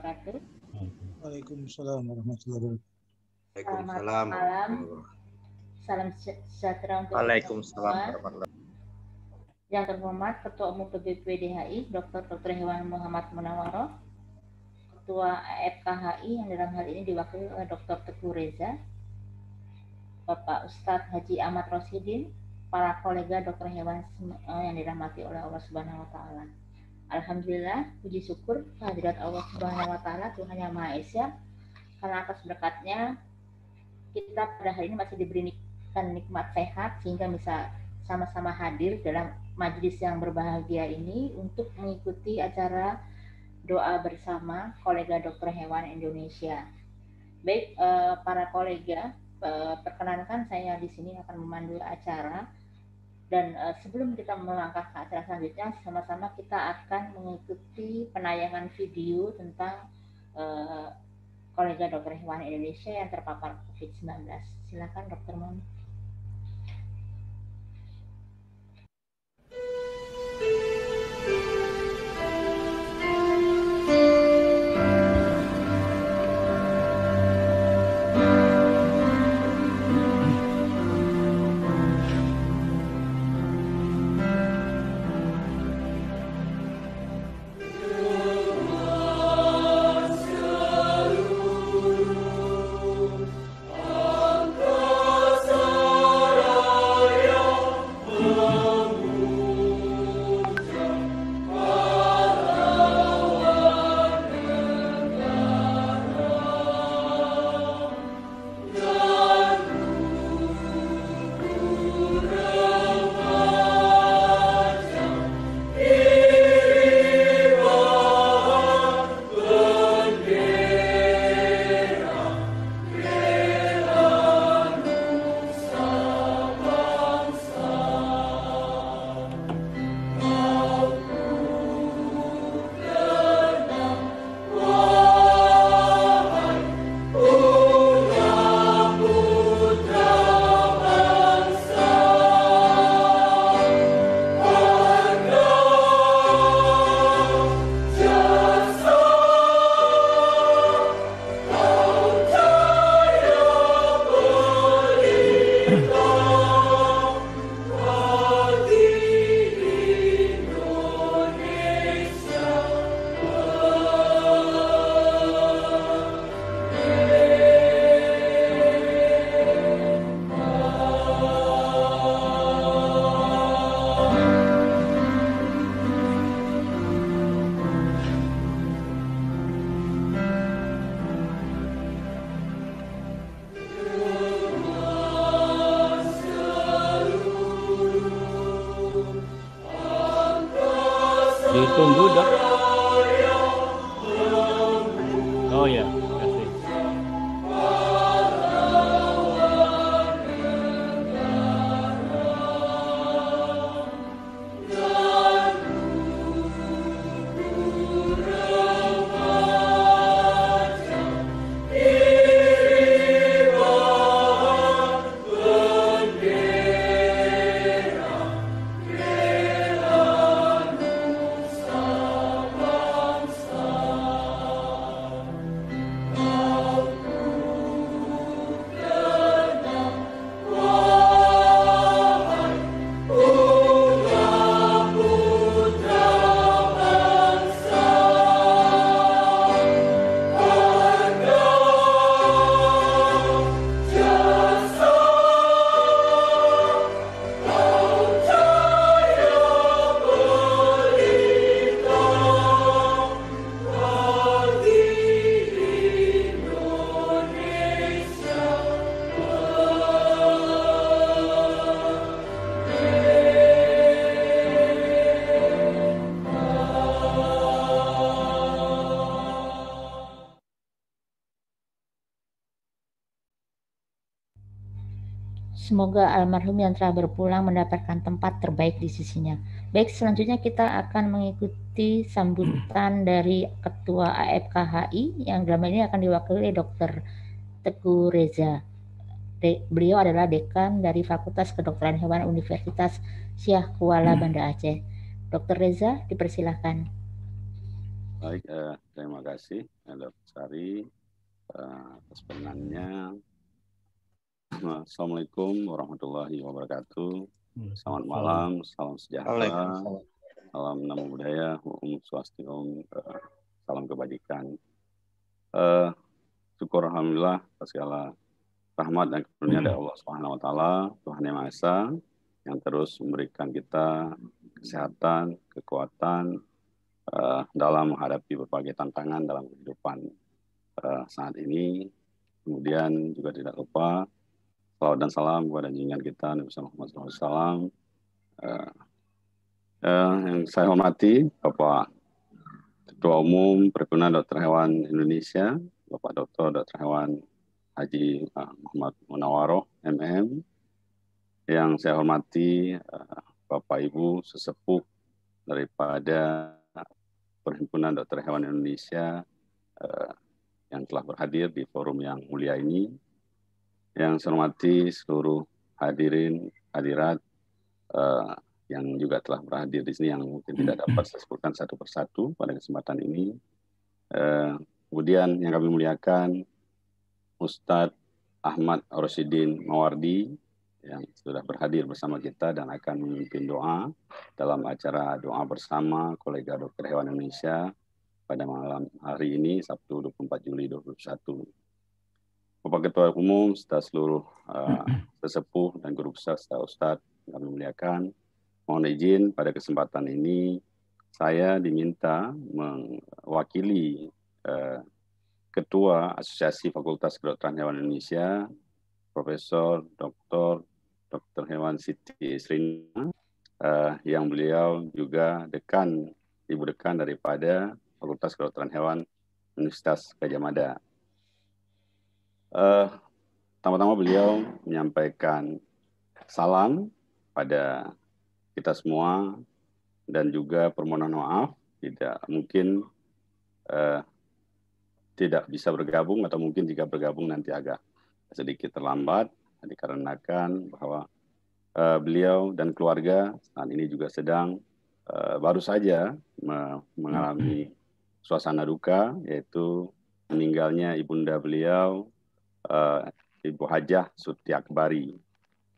wabarakatuh. Waalaikumsalam warahmatullahi wabarakatuh. Selamat malam. Salam sejahtera untuk Waalaikumsalam semua. Yang terhormat Ketua Umum PBPDHI Dr. Hewan Muhammad Munawwaroh, Ketua AFKHI yang dalam hal ini diwakili oleh Dr. Teguh Reza, Bapak Ustadz Haji Ahmad Rosidin, para kolega dokter hewan yang dirahmati oleh Allah Subhanahu wa taala. Alhamdulillah, puji syukur kehadirat Allah Subhanahu wa taala, Tuhan Yang Maha Esa, karena atas berkatnya kita pada hari ini masih diberikan nikmat sehat sehingga bisa sama-sama hadir dalam majelis yang berbahagia ini untuk mengikuti acara doa bersama kolega dokter hewan Indonesia. Baik, para kolega, perkenankan saya di sini akan memandu acara, dan sebelum kita melangkah ke acara selanjutnya, sama-sama kita akan mengikuti penayangan video tentang kolega dokter hewan Indonesia yang terpapar COVID-19. Silakan Dokter Mon. Ditunggu dok. Oh ya, kasih. Semoga almarhum yang telah berpulang mendapatkan tempat terbaik di sisinya. Baik, selanjutnya kita akan mengikuti sambutan dari Ketua AFKHI yang dalam ini akan diwakili Dr. Teguh Reza. Beliau adalah Dekan dari Fakultas Kedokteran Hewan Universitas Syah Kuala Banda Aceh. Dr. Reza, dipersilakan. Baik, terima kasih Dr. Sari atas penangannya. Assalamualaikum warahmatullahi wabarakatuh. Selamat malam, salam sejahtera, salam namo buddhaya, Om Swastiastu, salam kebajikan. Syukur alhamdulillah atas segala rahmat dan karunia dari Allah Subhanahu wa taala, Tuhan Yang Maha Esa, yang terus memberikan kita kesehatan, kekuatan dalam menghadapi berbagai tantangan dalam kehidupan saat ini. Kemudian juga tidak lupa salawat dan salam kepada junjungan kita Nabi Muhammad SAW. Yang saya hormati Bapak Ketua Umum Perhimpunan Dokter Hewan Indonesia, Bapak Dr. Hewan Haji Muhammad Munawaroh MM. Yang saya hormati Bapak Ibu sesepuh daripada Perhimpunan Dokter Hewan Indonesia yang telah berhadir di forum yang mulia ini. Yang saya hormati seluruh hadirin, hadirat yang juga telah berhadir di sini yang mungkin tidak dapat saya sebutkan satu persatu pada kesempatan ini. Kemudian yang kami muliakan Ustadz Ahmad Rosidin Mawardi yang sudah berhadir bersama kita dan akan memimpin doa dalam acara doa bersama kolega Dokter Hewan Indonesia pada malam hari ini, Sabtu 24 Juli 2021. Bapak Ketua Umum, serta seluruh sesepuh dan guru besar serta Ustadz yang kami muliakan, mohon izin pada kesempatan ini saya diminta mewakili Ketua Asosiasi Fakultas Kedokteran Hewan Indonesia, Profesor Dr. Hewan Siti Isrina, yang beliau juga Ibu Dekan daripada Fakultas Kedokteran Hewan Universitas Gadjah Mada. Pertama-tama beliau menyampaikan salam pada kita semua dan juga permohonan maaf tidak bisa bergabung atau mungkin jika bergabung nanti agak sedikit terlambat dikarenakan bahwa beliau dan keluarga saat ini juga sedang baru saja mengalami suasana duka, yaitu meninggalnya ibunda beliau, Ibu Hajah Suti Akbari,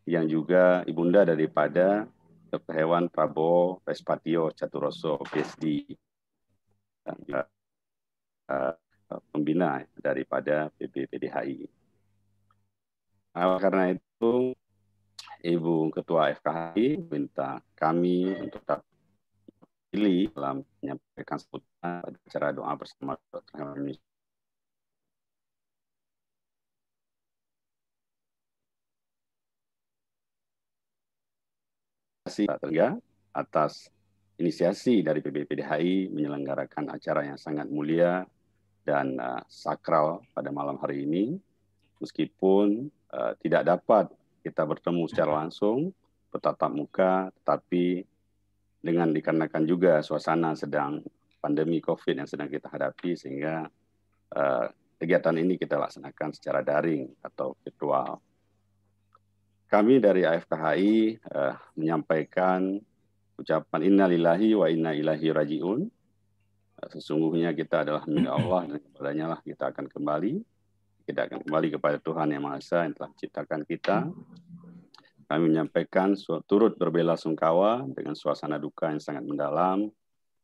yang juga ibunda daripada Dr. Hewan Prabowo Respatio Caturoso, PhD, dan juga pembina daripada PBPDHI. Karena itu, Ibu Ketua FKHI minta kami untuk tetap pilih dalam menyampaikan sambutan pada acara doa bersama Dokter Hewan Indonesia. Terima atas inisiasi dari PBPDHI menyelenggarakan acara yang sangat mulia dan sakral pada malam hari ini. Meskipun tidak dapat kita bertemu secara langsung, bertatap muka, tetapi dikarenakan juga suasana sedang pandemi COVID yang sedang kita hadapi, sehingga kegiatan ini kita laksanakan secara daring atau virtual. Kami dari AFKHI menyampaikan ucapan innalillahi wa inna ilaihi raji'un. Sesungguhnya kita adalah milik Allah dan kepadanya lah kita akan kembali. Kita akan kembali kepada Tuhan Yang Maha Esa yang telah menciptakan kita. Kami menyampaikan turut berbela-sungkawa dengan suasana duka yang sangat mendalam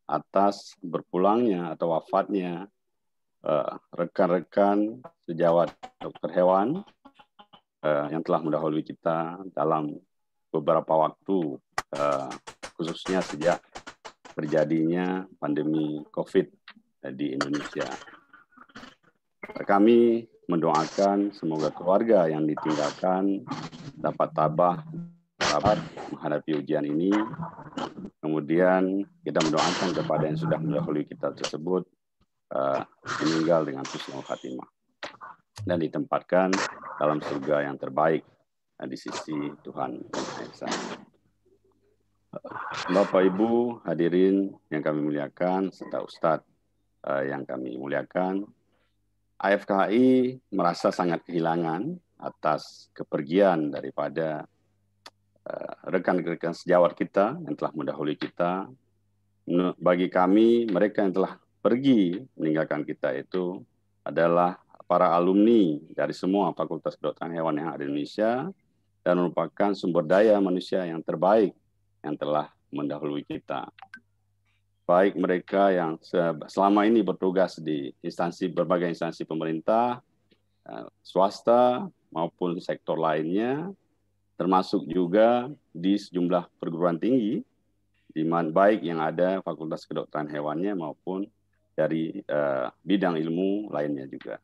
atas berpulangnya atau wafatnya rekan-rekan sejawat dokter hewan yang telah mendahului kita dalam beberapa waktu, khususnya sejak terjadinya pandemi COVID di Indonesia. Kami mendoakan semoga keluarga yang ditinggalkan dapat tabah menghadapi ujian ini. Kemudian kita mendoakan kepada yang sudah mendahului kita tersebut meninggal dengan husnul khatimah dan ditempatkan dalam surga yang terbaik di sisi Tuhan Yang Maha Esa. Bapak Ibu hadirin yang kami muliakan serta Ustadz yang kami muliakan, AFKHI merasa sangat kehilangan atas kepergian daripada rekan-rekan sejawat kita yang telah mendahului kita. Bagi kami, mereka yang telah pergi meninggalkan kita itu adalah para alumni dari semua Fakultas Kedokteran Hewan yang ada di Indonesia dan merupakan sumber daya manusia yang terbaik yang telah mendahului kita. Baik mereka yang selama ini bertugas di berbagai instansi pemerintah, swasta maupun sektor lainnya, termasuk juga di sejumlah perguruan tinggi, di mana baik yang ada Fakultas Kedokteran Hewannya maupun dari bidang ilmu lainnya juga.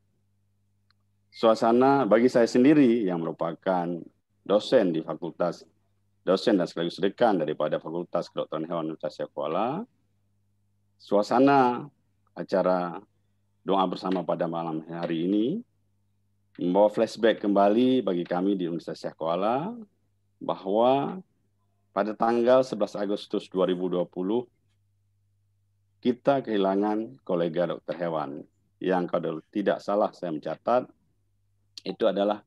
Suasana bagi saya sendiri yang merupakan dosen di dosen dan sekaligus dekan daripada Fakultas Kedokteran Hewan Universitas Kuala, suasana acara doa bersama pada malam hari ini membawa flashback kembali bagi kami di Universitas Kuala bahwa pada tanggal 11 Agustus 2020 kita kehilangan kolega dokter hewan yang kalau tidak salah saya mencatat itu adalah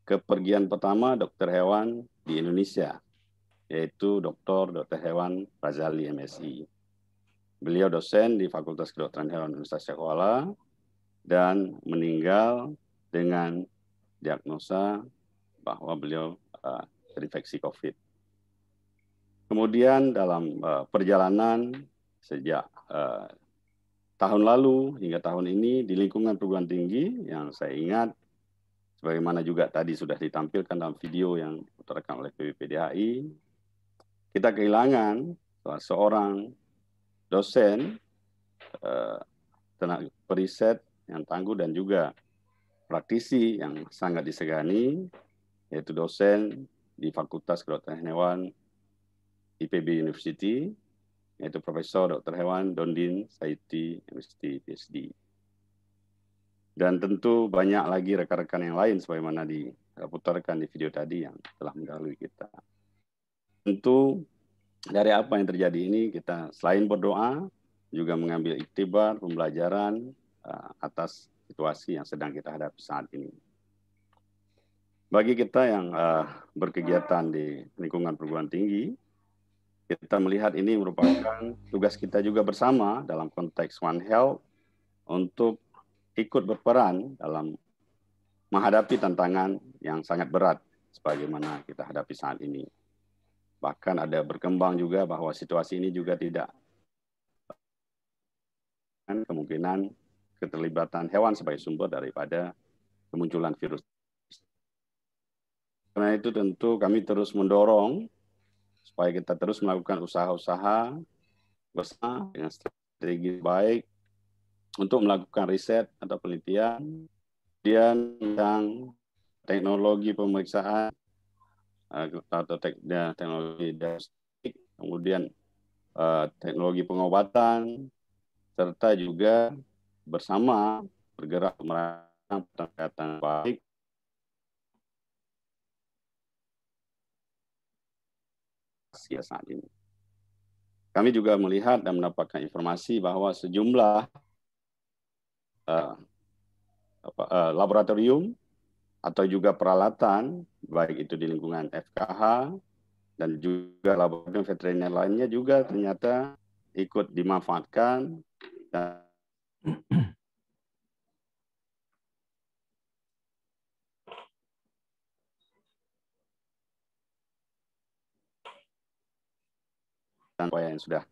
kepergian pertama dokter hewan di Indonesia, yaitu dokter hewan Razali MSI. Beliau dosen di Fakultas Kedokteran Hewan Universitas Kuala dan meninggal dengan diagnosa bahwa beliau terinfeksi COVID. Kemudian dalam perjalanan sejak tahun lalu hingga tahun ini di lingkungan perguruan tinggi yang saya ingat, sebagaimana juga tadi sudah ditampilkan dalam video yang diputarkan oleh PBPDHI, kita kehilangan seorang dosen, tenaga periset yang tangguh dan juga praktisi yang sangat disegani, yaitu dosen di Fakultas Kedokteran Hewan IPB University, yaitu Profesor Dr. Hewan Dondin Saiti, MSc PhD. Dan tentu banyak lagi rekan-rekan yang lain sebagaimana diputarkan di video tadi yang telah mendahului kita. Tentu dari apa yang terjadi ini kita selain berdoa juga mengambil iktibar, pembelajaran atas situasi yang sedang kita hadapi saat ini. Bagi kita yang berkegiatan di lingkungan perguruan tinggi, kita melihat ini merupakan tugas kita juga bersama dalam konteks One Health untuk ikut berperan dalam menghadapi tantangan yang sangat berat sebagaimana kita hadapi saat ini. Bahkan ada berkembang juga bahwa situasi ini juga tidak kemungkinan keterlibatan hewan sebagai sumber daripada kemunculan virus. Karena itu tentu kami terus mendorong supaya kita terus melakukan usaha-usaha bersama dengan strategi baik untuk melakukan riset atau penelitian, kemudian tentang teknologi pemeriksaan atau teknologi diagnostik, kemudian teknologi pengobatan, serta juga bersama bergerak merancang pendekatan baik saat ini. Kami juga melihat dan mendapatkan informasi bahwa sejumlah laboratorium atau juga peralatan, baik itu di lingkungan FKH dan juga laboratorium veteriner lainnya juga ternyata ikut dimanfaatkan dan upaya yang sudah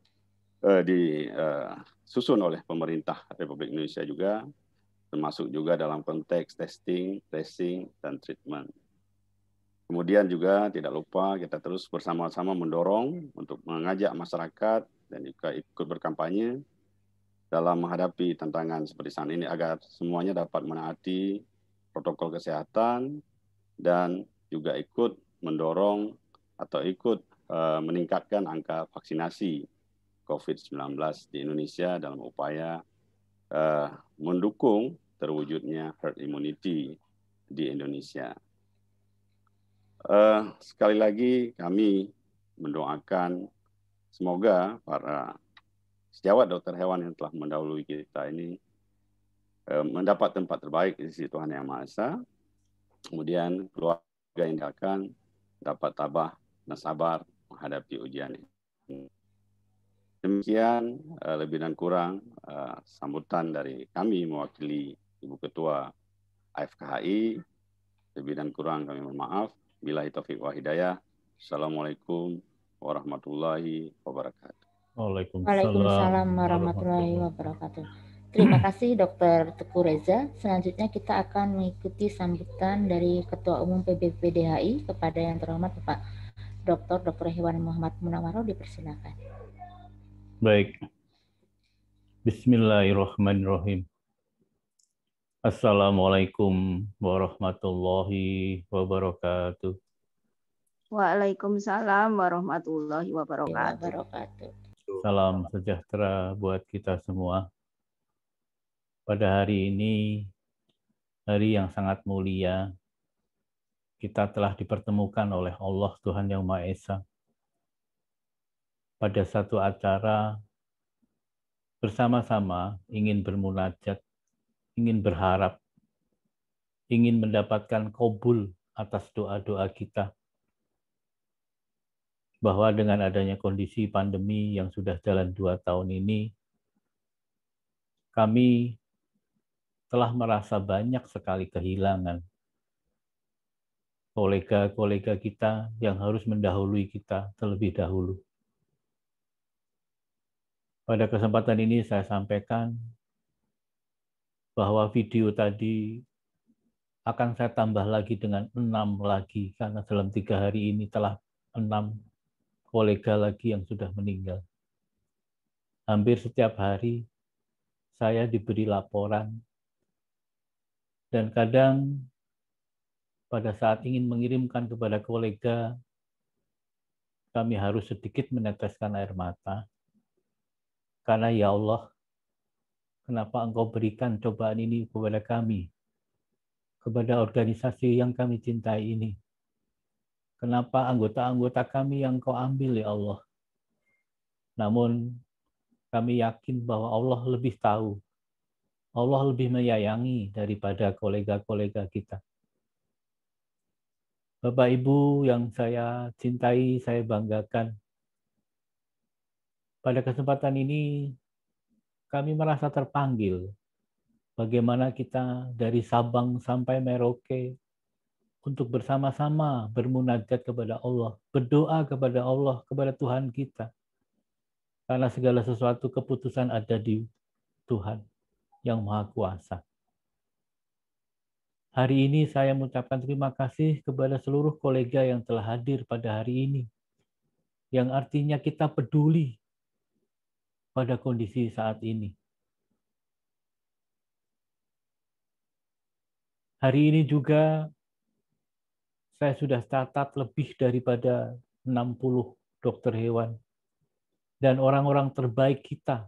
disusun oleh pemerintah Republik Indonesia juga, termasuk juga dalam konteks testing, tracing, dan treatment. Kemudian juga tidak lupa kita terus bersama-sama mendorong untuk mengajak masyarakat dan juga ikut berkampanye dalam menghadapi tantangan seperti saat ini agar semuanya dapat menaati protokol kesehatan dan juga ikut mendorong atau ikut meningkatkan angka vaksinasi COVID-19 di Indonesia dalam upaya mendukung terwujudnya herd immunity di Indonesia. Sekali lagi kami mendoakan semoga para sejawat dokter hewan yang telah mendahului kita ini mendapat tempat terbaik di sisi Tuhan Yang Maha Esa. Kemudian keluarga yang akan dapat tabah dan sabar menghadapi ujian ini. Demikian lebih dan kurang sambutan dari kami mewakili Ibu Ketua AFKHI. Lebih dan kurang kami mohon maaf. Billahi taufiq wa hidayah. Assalamualaikum warahmatullahi wabarakatuh. Waalaikumsalam warahmatullahi wabarakatuh. Terima kasih Dr. Teguh Reza. Selanjutnya kita akan mengikuti sambutan dari Ketua Umum PBPDHI kepada yang terhormat Bapak Dr. Hewan Muhammad Munawwaroh, dipersilakan. Baik. Bismillahirrahmanirrahim. Assalamualaikum warahmatullahi wabarakatuh. Waalaikumsalam warahmatullahi wabarakatuh. Salam sejahtera buat kita semua. Pada hari ini, hari yang sangat mulia, kita telah dipertemukan oleh Allah Tuhan Yang Maha Esa pada satu acara bersama-sama ingin bermunajat, ingin berharap, ingin mendapatkan qabul atas doa-doa kita, bahwa dengan adanya kondisi pandemi yang sudah jalan 2 tahun ini, kami telah merasa banyak sekali kehilangan kolega-kolega kita yang harus mendahului kita terlebih dahulu. Pada kesempatan ini saya sampaikan bahwa video tadi akan saya tambah lagi dengan 6 lagi, karena dalam 3 hari ini telah 6 kolega lagi yang sudah meninggal. Hampir setiap hari saya diberi laporan, dan kadang pada saat ingin mengirimkan kepada kolega, kami harus sedikit meneteskan air mata. Karena ya Allah, kenapa Engkau berikan cobaan ini kepada kami, kepada organisasi yang kami cintai ini? Kenapa anggota-anggota kami yang Engkau ambil ya Allah? Namun kami yakin bahwa Allah lebih tahu, Allah lebih menyayangi daripada kolega-kolega kita. Bapak Ibu yang saya cintai, saya banggakan, pada kesempatan ini kami merasa terpanggil bagaimana kita dari Sabang sampai Merauke untuk bersama-sama bermunajat kepada Allah, berdoa kepada Allah, kepada Tuhan kita. Karena segala sesuatu keputusan ada di Tuhan yang Maha Kuasa. Hari ini saya mengucapkan terima kasih kepada seluruh kolega yang telah hadir pada hari ini. Yang artinya kita peduli pada kondisi saat ini. Hari ini juga saya sudah catat lebih daripada 60 dokter hewan dan orang-orang terbaik kita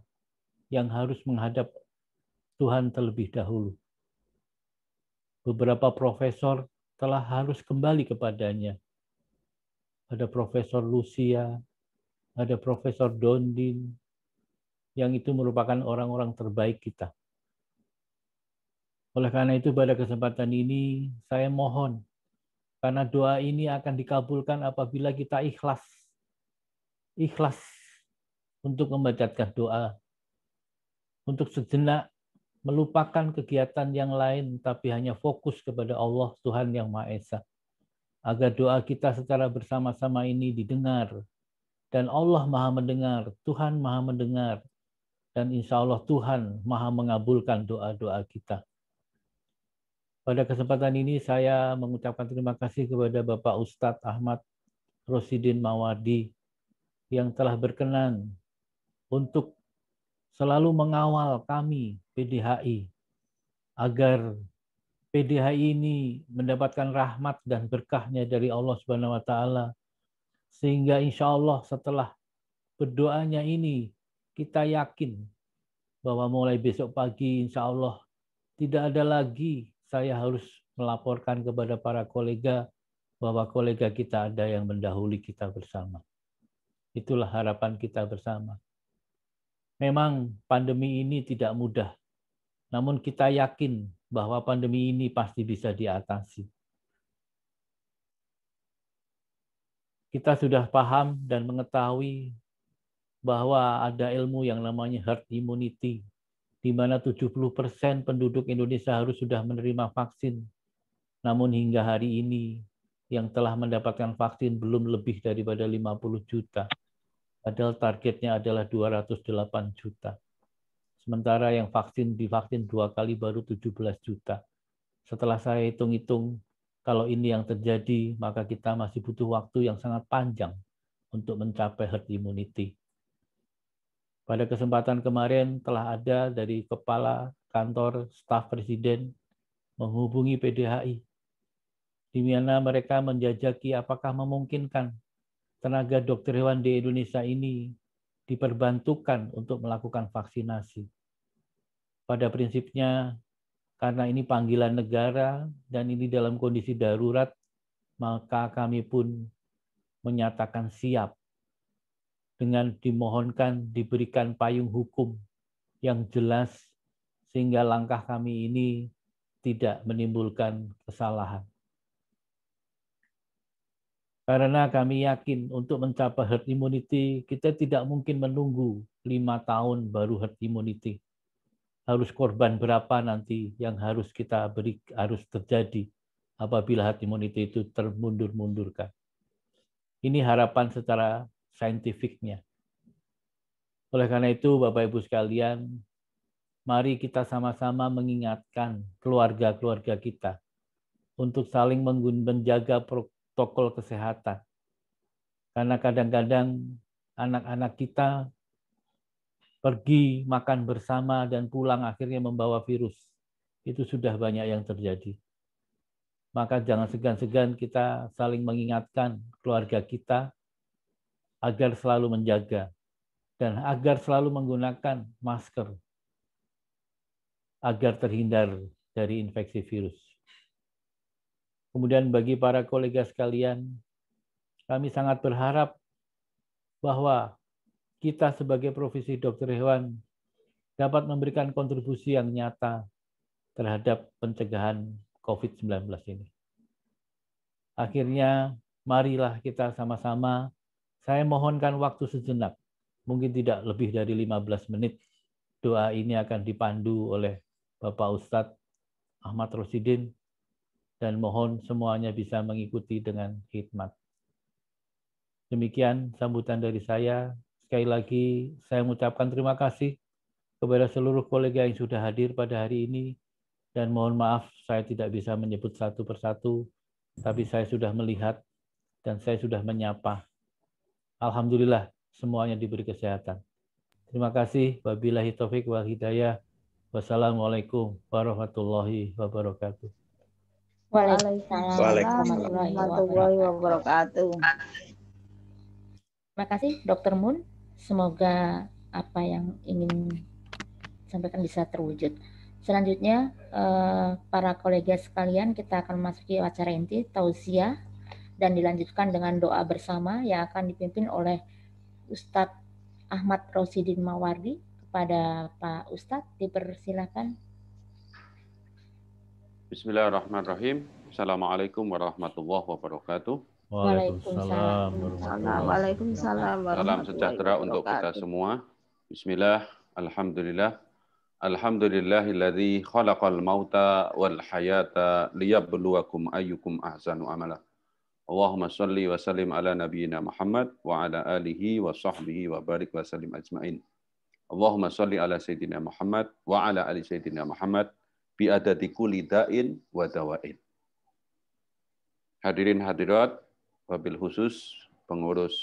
yang harus menghadap Tuhan terlebih dahulu. Beberapa profesor telah harus kembali kepadanya. Ada Profesor Lucia, ada Profesor Dondin, yang itu merupakan orang-orang terbaik kita. Oleh karena itu pada kesempatan ini saya mohon, karena doa ini akan dikabulkan apabila kita ikhlas. Ikhlas untuk membacakan doa. Untuk sejenak melupakan kegiatan yang lain, tapi hanya fokus kepada Allah Tuhan Yang Maha Esa. Agar doa kita secara bersama-sama ini didengar. Dan Allah Maha mendengar, Tuhan Maha mendengar. Dan insya Allah Tuhan Maha mengabulkan doa-doa kita. Pada kesempatan ini saya mengucapkan terima kasih kepada Bapak Ustadz Ahmad Rosidin Mawardi yang telah berkenan untuk selalu mengawal kami PDHI agar PDHI ini mendapatkan rahmat dan berkahnya dari Allah Subhanahu wa taala, sehingga insya Allah setelah berdoanya ini kita yakin bahwa mulai besok pagi insya Allah tidak ada lagi saya harus melaporkan kepada para kolega bahwa kolega kita ada yang mendahului kita bersama. Itulah harapan kita bersama. Memang pandemi ini tidak mudah, namun kita yakin bahwa pandemi ini pasti bisa diatasi. Kita sudah paham dan mengetahui bahwa ada ilmu yang namanya herd immunity, di mana 70% penduduk Indonesia harus sudah menerima vaksin. Namun hingga hari ini yang telah mendapatkan vaksin belum lebih daripada 50 juta. Padahal targetnya adalah 208 juta. Sementara yang divaksin 2 kali baru 17 juta. Setelah saya hitung-hitung, kalau ini yang terjadi, maka kita masih butuh waktu yang sangat panjang untuk mencapai herd immunity. Pada kesempatan kemarin telah ada dari Kepala Kantor Staf Presiden menghubungi PDHI, di mana mereka menjajaki apakah memungkinkan tenaga dokter hewan di Indonesia ini diperbantukan untuk melakukan vaksinasi. Pada prinsipnya, karena ini panggilan negara dan ini dalam kondisi darurat, maka kami pun menyatakan siap dengan dimohonkan diberikan payung hukum yang jelas sehingga langkah kami ini tidak menimbulkan kesalahan. Karena kami yakin untuk mencapai herd immunity, kita tidak mungkin menunggu 5 tahun baru herd immunity. Harus korban berapa nanti yang harus kita beri, harus terjadi apabila herd immunity itu termundur-mundurkan. Ini harapan secara saintifiknya. Oleh karena itu, Bapak Ibu sekalian, mari kita sama-sama mengingatkan keluarga-keluarga kita untuk saling menjaga protokol kesehatan. Karena kadang-kadang anak-anak kita pergi makan bersama dan pulang akhirnya membawa virus. Itu sudah banyak yang terjadi. Maka jangan segan-segan kita saling mengingatkan keluarga kita agar selalu menjaga dan agar selalu menggunakan masker agar terhindar dari infeksi virus. Kemudian bagi para kolega sekalian, kami sangat berharap bahwa kita sebagai profesi dokter hewan dapat memberikan kontribusi yang nyata terhadap pencegahan COVID-19 ini. Akhirnya, marilah kita sama-sama, saya mohonkan waktu sejenak, mungkin tidak lebih dari 15 menit, doa ini akan dipandu oleh Bapak Ustadz Ahmad Rosidin, dan mohon semuanya bisa mengikuti dengan khidmat. Demikian sambutan dari saya. Sekali lagi, saya mengucapkan terima kasih kepada seluruh kolega yang sudah hadir pada hari ini, dan mohon maaf saya tidak bisa menyebut satu persatu, tapi saya sudah melihat dan saya sudah menyapa. Alhamdulillah semuanya diberi kesehatan. Terima kasih. Wabillahi taufik wal hidayah. Wassalamualaikum warahmatullahi wabarakatuh. Waalaikumsalam warahmatullahi wabarakatuh. Terima kasih Dr. Mun. Semoga apa yang ingin disampaikan bisa terwujud. Selanjutnya, para kolega sekalian, kita akan memasuki acara inti tausiah dan dilanjutkan dengan doa bersama yang akan dipimpin oleh Ustadz Ahmad Rosidin Mawardi. Kepada Pak Ustadz, dipersilakan. Bismillahirrahmanirrahim. Assalamualaikum warahmatullahi wabarakatuh. Waalaikumsalam. Waalaikumsalam. Salam sejahtera untuk kita semua. Bismillah, alhamdulillah. Alhamdulillahilladzi khalaqal mauta wal hayata liyabluwakum ayyukum ahsanu amala. Allahumma shalli wa sallim ala nabiyyina Muhammad wa ala alihi wa sahbihi wa barik wa sallim ajmain. Allahumma shalli ala sayyidina Muhammad wa ala ali sayyidina Muhammad bi adadi kulli da'in wa dawain. Hadirin hadirat, wabil khusus pengurus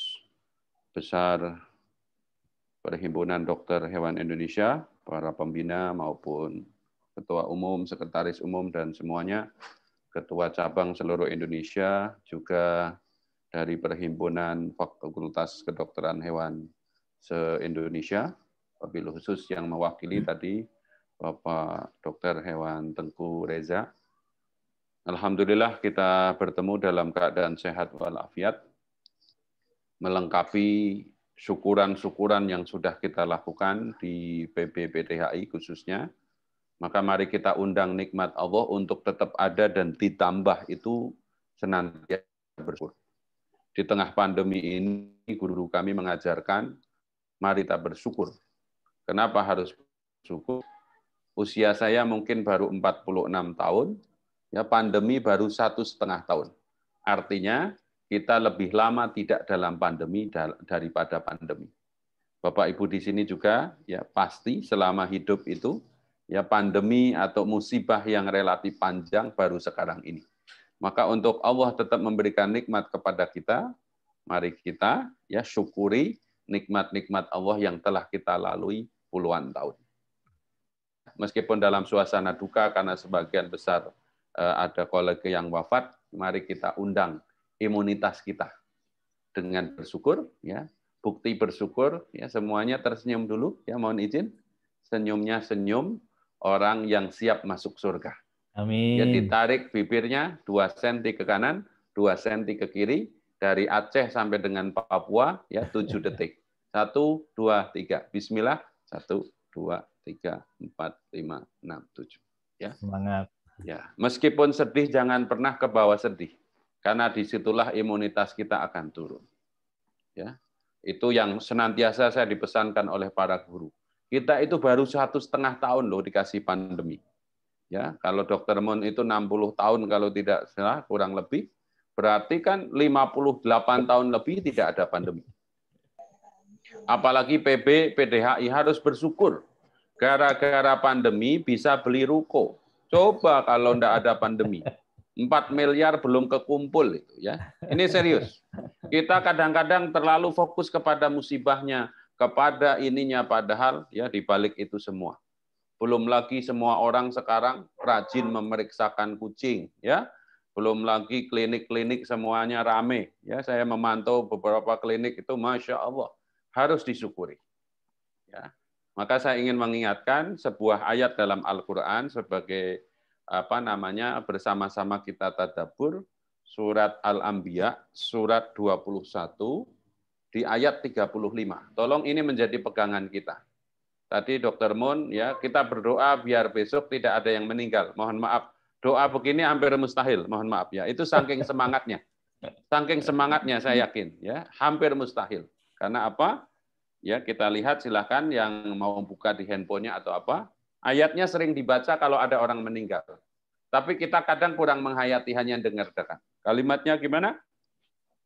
besar Perhimpunan Dokter Hewan Indonesia, para pembina maupun ketua umum, sekretaris umum, dan semuanya, ketua cabang seluruh Indonesia, juga dari Perhimpunan Fakultas Kedokteran Hewan se-Indonesia, wabil khusus yang mewakili tadi Bapak Dokter Hewan Tengku Reza. Alhamdulillah kita bertemu dalam keadaan sehat walafiat, melengkapi syukuran-syukuran yang sudah kita lakukan di PBPDHI khususnya. Maka mari kita undang nikmat Allah untuk tetap ada dan ditambah itu senantiasa bersyukur. Di tengah pandemi ini, guru kami mengajarkan Mari kita bersyukur. Kenapa harus bersyukur? Usia saya mungkin baru 46 tahun, ya pandemi baru 1,5 tahun. Artinya kita lebih lama tidak dalam pandemi daripada pandemi. Bapak Ibu di sini juga ya pasti selama hidup itu ya pandemi atau musibah yang relatif panjang baru sekarang ini. Maka untuk Allah tetap memberikan nikmat kepada kita, mari kita ya syukuri nikmat-nikmat Allah yang telah kita lalui puluhan tahun. Meskipun dalam suasana duka karena sebagian besar ada kolega yang wafat, mari kita undang imunitas kita dengan bersyukur, ya bukti bersyukur, ya semuanya tersenyum dulu, ya mohon izin, senyumnya senyum orang yang siap masuk surga. Amin. Ya ditarik bibirnya 2 cm ke kanan, 2 cm ke kiri, dari Aceh sampai dengan Papua, ya 7 detik. 1, 2, 3. Bismillah. 1, 2, 3, 4, 5, 6, 7. Ya. Semangat. Ya, meskipun sedih jangan pernah ke bawah sedih, karena disitulah imunitas kita akan turun. Ya, itu yang senantiasa saya dipesankan oleh para guru. Kita itu baru 1,5 tahun loh dikasih pandemi. Ya, kalau Dr. Moon itu 60 tahun kalau tidak salah kurang lebih, berarti kan 58 tahun lebih tidak ada pandemi. Apalagi PB, PDHI harus bersyukur. Gara-gara pandemi bisa beli ruko. Coba kalau enggak ada pandemi. 4 miliar belum kekumpul itu ya. Ini serius. Kita kadang-kadang terlalu fokus kepada musibahnya, kepada ininya, padahal ya di balik itu semua. Belum lagi semua orang sekarang rajin memeriksakan kucing ya. Belum lagi klinik-klinik semuanya rame. Ya, saya memantau beberapa klinik itu Masya Allah harus disyukuri. Ya. Maka saya ingin mengingatkan sebuah ayat dalam Al-Quran sebagai bersama-sama kita tadabbur, surat Al-Anbiya, surat 21, di ayat 35. Tolong ini menjadi pegangan kita. Tadi Dr. Moon, ya kita berdoa biar besok tidak ada yang meninggal. Mohon maaf, doa begini hampir mustahil. Mohon maaf ya, itu saking semangatnya. Saking semangatnya saya yakin, ya hampir mustahil. Karena apa? Ya, kita lihat silahkan yang mau buka di handphonenya atau apa. Ayatnya sering dibaca kalau ada orang meninggal. Tapi kita kadang kurang menghayati, hanya dengar-dengar. Kalimatnya gimana?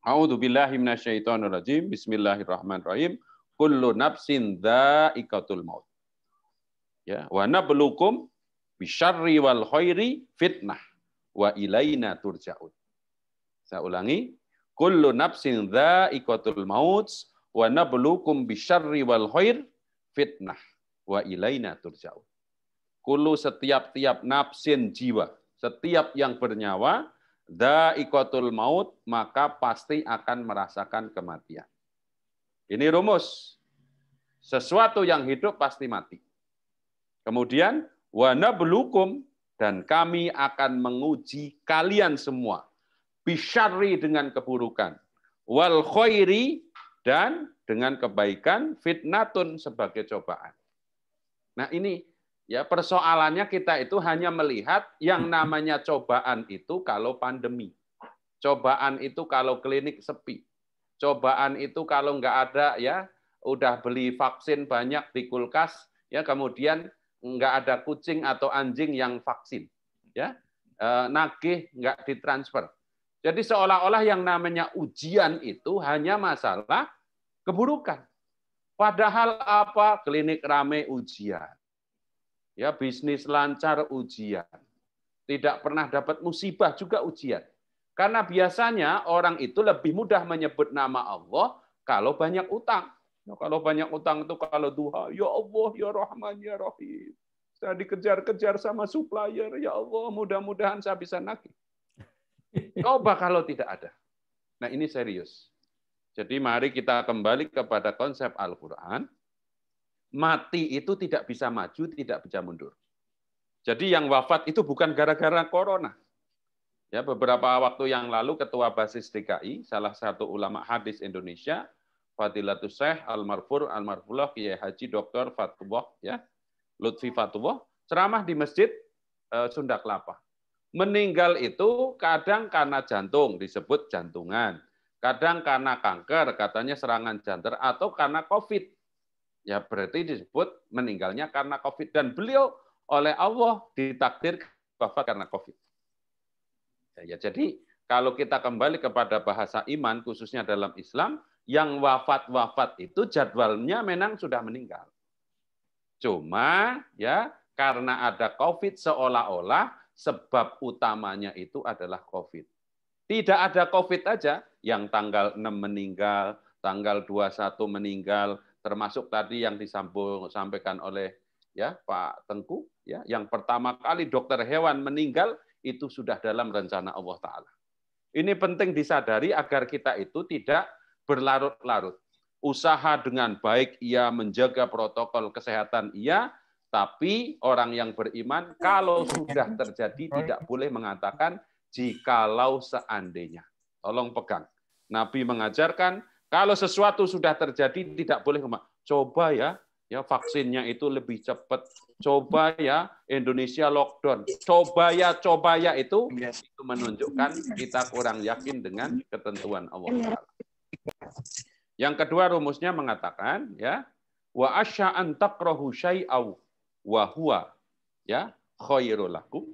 A'udzubillahi minasyaitonirrajim. Bismillahirrahmanirrahim. Kullu nafsin dha'iqatul maut. Ya, wa nabluukum bisyarri wal khairi fitnah wa ilaina turja'un. Saya ulangi. Kullu nafsin dha'iqatul maut. Wa nabluukum bisyarri wal khair fitnah wa ilaina turja'un. Kullu setiap-tiap nafsin jiwa, setiap yang bernyawa, dha'iqatul maut, maka pasti akan merasakan kematian. Ini rumus. Sesuatu yang hidup pasti mati. Kemudian wa nabluukum, dan kami akan menguji kalian semua bisyarri dengan keburukan, wal khairi, dan dengan kebaikan, fitnatun sebagai cobaan. Nah ini ya persoalannya, kita itu hanya melihat yang namanya cobaan itu kalau pandemi. Cobaan itu kalau klinik sepi. Cobaan itu kalau nggak ada ya udah beli vaksin banyak di kulkas ya, kemudian nggak ada kucing atau anjing yang vaksin. Ya, nagih nggak ditransfer. Jadi seolah-olah yang namanya ujian itu hanya masalah keburukan. Padahal apa? Klinik rame ujian. Ya, bisnis lancar ujian. Tidak pernah dapat musibah juga ujian. Karena biasanya orang itu lebih mudah menyebut nama Allah kalau banyak utang. Ya, kalau banyak utang itu kalau duha, ya Allah, ya Rahman, ya Rahim. Saya dikejar-kejar sama supplier, ya Allah, mudah-mudahan saya bisa nagih. Coba kalau tidak ada. Nah ini serius. Jadi mari kita kembali kepada konsep Al-Quran. Mati itu tidak bisa maju, tidak bisa mundur. Jadi yang wafat itu bukan gara-gara corona. Ya, beberapa waktu yang lalu Ketua Basis DKI, salah satu ulama hadis Indonesia, Fadilatul Syekh Almarfullah Kiai Haji Dr. Fatullah, ya, Lutfi Fatullah, ceramah di Masjid Sunda Kelapa. Meninggal itu kadang karena jantung, disebut jantungan. Kadang karena kanker, katanya serangan jantung, atau karena COVID. Ya berarti disebut meninggalnya karena COVID. Dan beliau oleh Allah ditakdir wafat karena COVID. Ya, jadi kalau kita kembali kepada bahasa iman, khususnya dalam Islam, yang wafat-wafat itu jadwalnya memang sudah meninggal. Cuma ya karena ada COVID seolah-olah sebab utamanya itu adalah COVID. Tidak ada COVID aja, yang tanggal 6 meninggal, tanggal 21 meninggal, termasuk tadi yang disampaikan oleh ya Pak Tengku, ya, yang pertama kali dokter hewan meninggal itu sudah dalam rencana Allah Ta'ala. Ini penting disadari agar kita itu tidak berlarut-larut. Usaha dengan baik, ia menjaga protokol kesehatan, iya, tapi orang yang beriman, kalau sudah terjadi, tidak boleh mengatakan, jikalau seandainya. Tolong pegang. Nabi mengajarkan, kalau sesuatu sudah terjadi, tidak boleh coba ya vaksinnya itu lebih cepat. Coba ya Indonesia lockdown. Coba ya itu menunjukkan kita kurang yakin dengan ketentuan Allah. Yang kedua rumusnya mengatakan ya wa asya an takrahu syai'aw wa huwa ya khairul lakum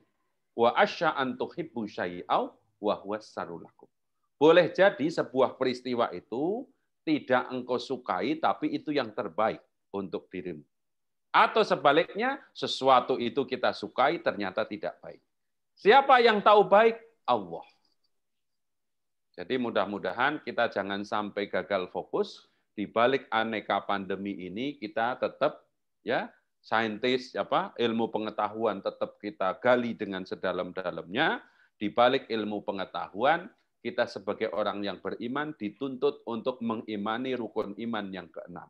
wa asya an tuhibbu syai'aw wa huwa syarrul lakum. Boleh jadi sebuah peristiwa itu tidak engkau sukai tapi itu yang terbaik untuk dirimu. Atau sebaliknya sesuatu itu kita sukai ternyata tidak baik. Siapa yang tahu baik? Allah. Jadi mudah-mudahan kita jangan sampai gagal fokus di balik aneka pandemi ini, kita tetap ya saintis ilmu pengetahuan tetap kita gali dengan sedalam-dalamnya. Di balik ilmu pengetahuan kita sebagai orang yang beriman dituntut untuk mengimani rukun iman yang keenam.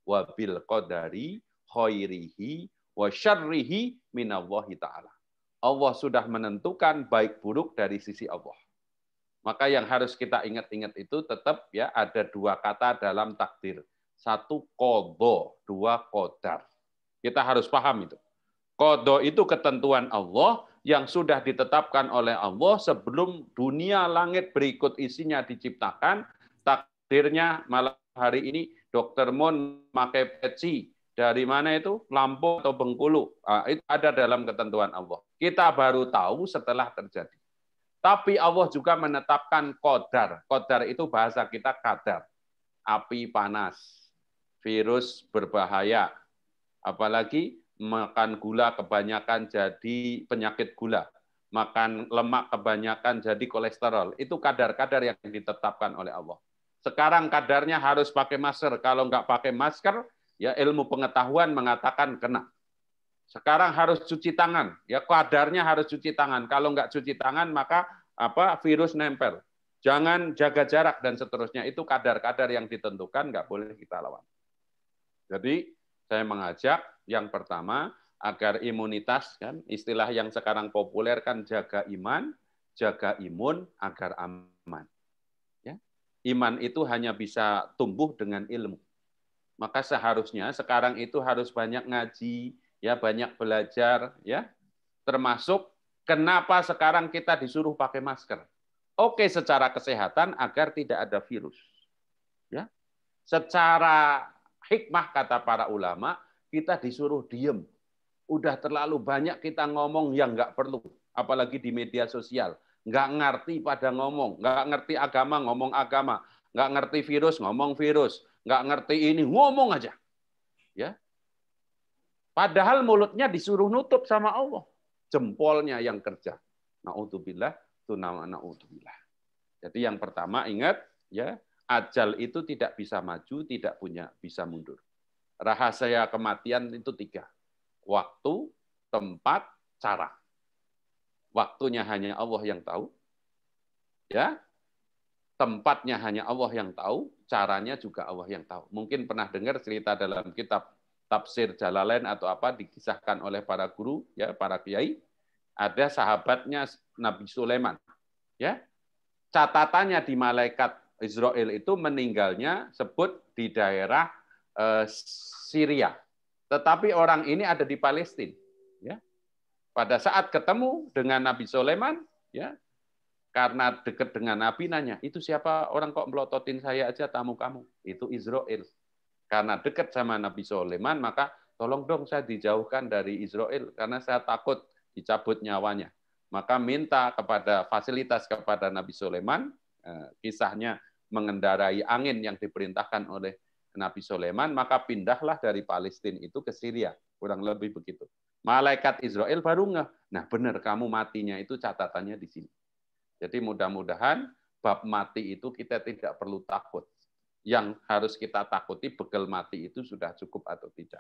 Wa bil qadari khairihi wa syarrihi minallahi ta'ala. Allah sudah menentukan baik buruk dari sisi Allah. Maka yang harus kita ingat-ingat itu tetap ya ada dua kata dalam takdir. Satu qadha, dua qadar. Kita harus paham itu. Qadha itu ketentuan Allah yang sudah ditetapkan oleh Allah sebelum dunia langit berikut isinya diciptakan. Takdirnya malam hari ini Dr. Moon pakai peci dari mana itu? Lampung atau Bengkulu. Itu ada dalam ketentuan Allah. Kita baru tahu setelah terjadi. Tapi Allah juga menetapkan qadar. Qadar itu bahasa kita kadar. Api panas, virus berbahaya. Apalagi makan gula kebanyakan jadi penyakit gula. Makan lemak kebanyakan jadi kolesterol. Itu kadar-kadar yang ditetapkan oleh Allah. Sekarang kadarnya harus pakai masker. Kalau nggak pakai masker, ya ilmu pengetahuan mengatakan kena. Sekarang harus cuci tangan, ya kadarnya harus cuci tangan. Kalau nggak cuci tangan maka virus nempel. Jangan jaga jarak dan seterusnya. Itu kadar-kadar yang ditentukan nggak boleh kita lawan. Jadi saya mengajak yang pertama agar imunitas kan istilah yang sekarang populer kan jaga iman, jaga imun agar aman. Ya. Iman itu hanya bisa tumbuh dengan ilmu. Maka seharusnya sekarang itu harus banyak ngaji, ya banyak belajar, ya termasuk kenapa sekarang kita disuruh pakai masker. Oke, secara kesehatan agar tidak ada virus. Ya, secara hikmah kata para ulama kita disuruh diem. Udah terlalu banyak kita ngomong yang nggak perlu, apalagi di media sosial. Nggak ngerti pada ngomong, nggak ngerti agama ngomong agama, nggak ngerti virus ngomong virus, nggak ngerti ini ngomong aja. Ya. Padahal mulutnya disuruh nutup sama Allah. Jempolnya yang kerja. Na'udzubillah, na'udzubillah. Jadi yang pertama ingat, ya ajal itu tidak bisa maju, tidak bisa mundur. Rahasia kematian itu 3. Waktu, tempat, cara. Waktunya hanya Allah yang tahu. Ya. Tempatnya hanya Allah yang tahu, caranya juga Allah yang tahu. Mungkin pernah dengar cerita dalam kitab Tafsir Jalalain atau apa dikisahkan oleh para guru, ya, para kiai, ada sahabatnya Nabi Sulaiman, ya. Catatannya di malaikat Israel itu meninggalnya sebut di daerah Syria. Tetapi orang ini ada di Palestina, ya. Pada saat ketemu dengan Nabi Sulaiman, ya, karena dekat dengan Nabi nanya, itu siapa orang kok melototin saya aja tamu kamu? Itu Israel. Karena dekat sama Nabi Sulaiman, maka tolong dong saya dijauhkan dari Israel karena saya takut dicabut nyawanya. Maka minta kepada fasilitas kepada Nabi Sulaiman, kisahnya mengendarai angin yang diperintahkan oleh Nabi Sulaiman, maka pindahlah dari Palestina itu ke Syria, kurang lebih begitu. Malaikat Israel baru ngeh, nah benar kamu matinya itu catatannya di sini. Jadi mudah-mudahan bab mati itu kita tidak perlu takut. Yang harus kita takuti begal mati itu sudah cukup atau tidak.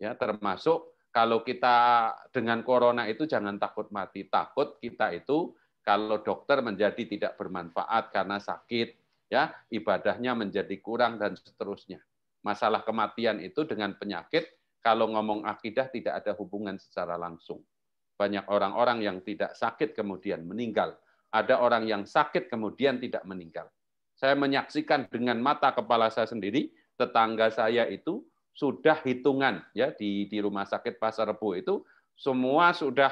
Ya, termasuk kalau kita dengan corona itu jangan takut mati. Takut kita itu kalau dokter menjadi tidak bermanfaat karena sakit, ya, ibadahnya menjadi kurang dan seterusnya. Masalah kematian itu dengan penyakit kalau ngomong akidah tidak ada hubungan secara langsung. Banyak orang-orang yang tidak sakit kemudian meninggal. Ada orang yang sakit kemudian tidak meninggal. Saya menyaksikan dengan mata kepala saya sendiri, tetangga saya itu sudah hitungan ya di rumah sakit Pasar Rebo itu semua sudah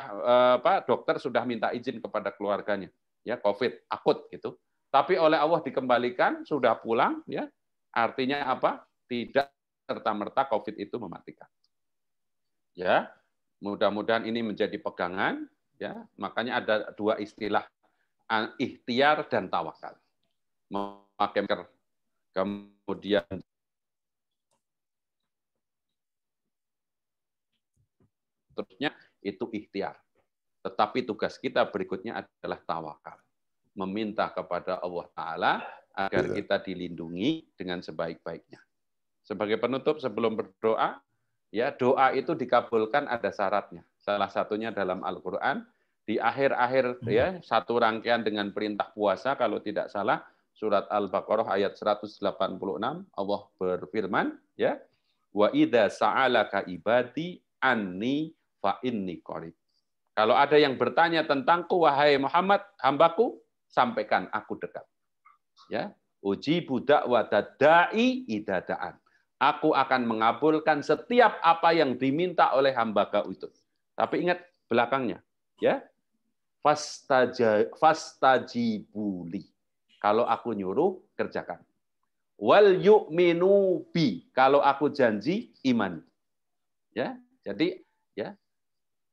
dokter sudah minta izin kepada keluarganya ya COVID akut gitu. Tapi oleh Allah dikembalikan sudah pulang ya. Artinya apa? Tidak serta-merta COVID itu mematikan. Ya, mudah-mudahan ini menjadi pegangan ya. Makanya ada dua istilah ikhtiar dan tawakal. Memakai kemudian terusnya itu ikhtiar. Tetapi tugas kita berikutnya adalah tawakal. Meminta kepada Allah Ta'ala agar kita dilindungi dengan sebaik-baiknya. Sebagai penutup sebelum berdoa, ya doa itu dikabulkan ada syaratnya. Salah satunya dalam Al-Quran, di akhir-akhir ya satu rangkaian dengan perintah puasa kalau tidak salah surat Al-Baqarah ayat 186 Allah berfirman ya wa idza sa'alaka ibadi anni fa inni qarib. Kalau ada yang bertanya tentangku wahai Muhammad hambaku sampaikan aku dekat. Ya, ujibu da'watad da'i idza da'an. Aku akan mengabulkan setiap apa yang diminta oleh hamba-Ku itu. Tapi ingat belakangnya ya. Fastajibuli. Kalau aku nyuruh, kerjakan. Wal yu'minu bi. Kalau aku janji, iman. Ya, jadi ya.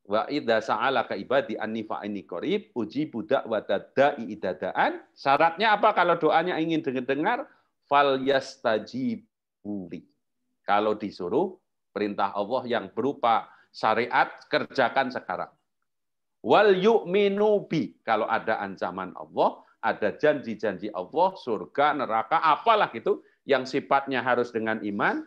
Wa idza sa'alaka ibadi anni fa inni qarib ujibu da'watad da'i idza da'an. Syaratnya apa kalau doanya ingin dengar? Fal yastajibuli. Kalau disuruh, perintah Allah yang berupa syariat, kerjakan sekarang. Wal yu'minu bi. Kalau ada ancaman Allah, ada janji-janji Allah, surga, neraka, apalah gitu, yang sifatnya harus dengan iman,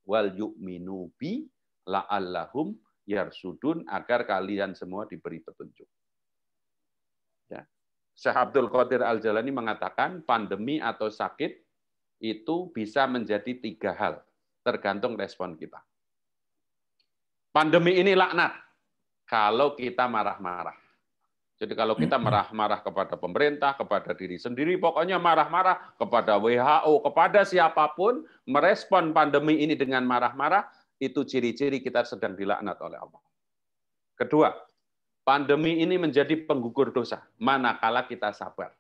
wal yu'minu bi la'allahum yarsudun, agar kalian semua diberi petunjuk. Ya. Syekh Abdul Qadir Al-Jalani mengatakan, pandemi atau sakit itu bisa menjadi 3 hal, tergantung respon kita. Pandemi ini laknat, kalau kita marah-marah. Jadi kalau kita marah-marah kepada pemerintah, kepada diri sendiri, pokoknya marah-marah kepada WHO, kepada siapapun, merespon pandemi ini dengan marah-marah, itu ciri-ciri kita sedang dilaknat oleh Allah. Kedua, pandemi ini menjadi penggugur dosa, manakala kita sabar.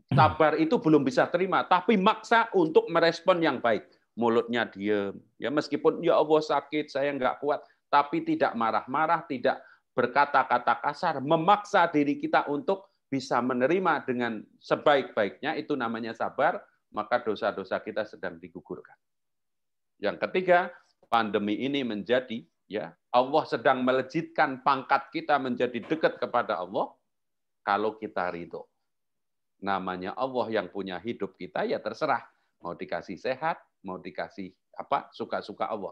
Sabar itu belum bisa terima, tapi maksa untuk merespon yang baik. Mulutnya diam, ya meskipun ya Allah sakit, saya nggak kuat, tapi tidak marah-marah, tidak berkata-kata kasar, memaksa diri kita untuk bisa menerima dengan sebaik-baiknya, itu namanya sabar, maka dosa-dosa kita sedang digugurkan. Yang ketiga, pandemi ini menjadi, ya Allah sedang melejitkan pangkat kita menjadi dekat kepada Allah, kalau kita ridho. Namanya Allah yang punya hidup kita, ya terserah. Mau dikasih sehat, mau dikasih apa, suka-suka Allah.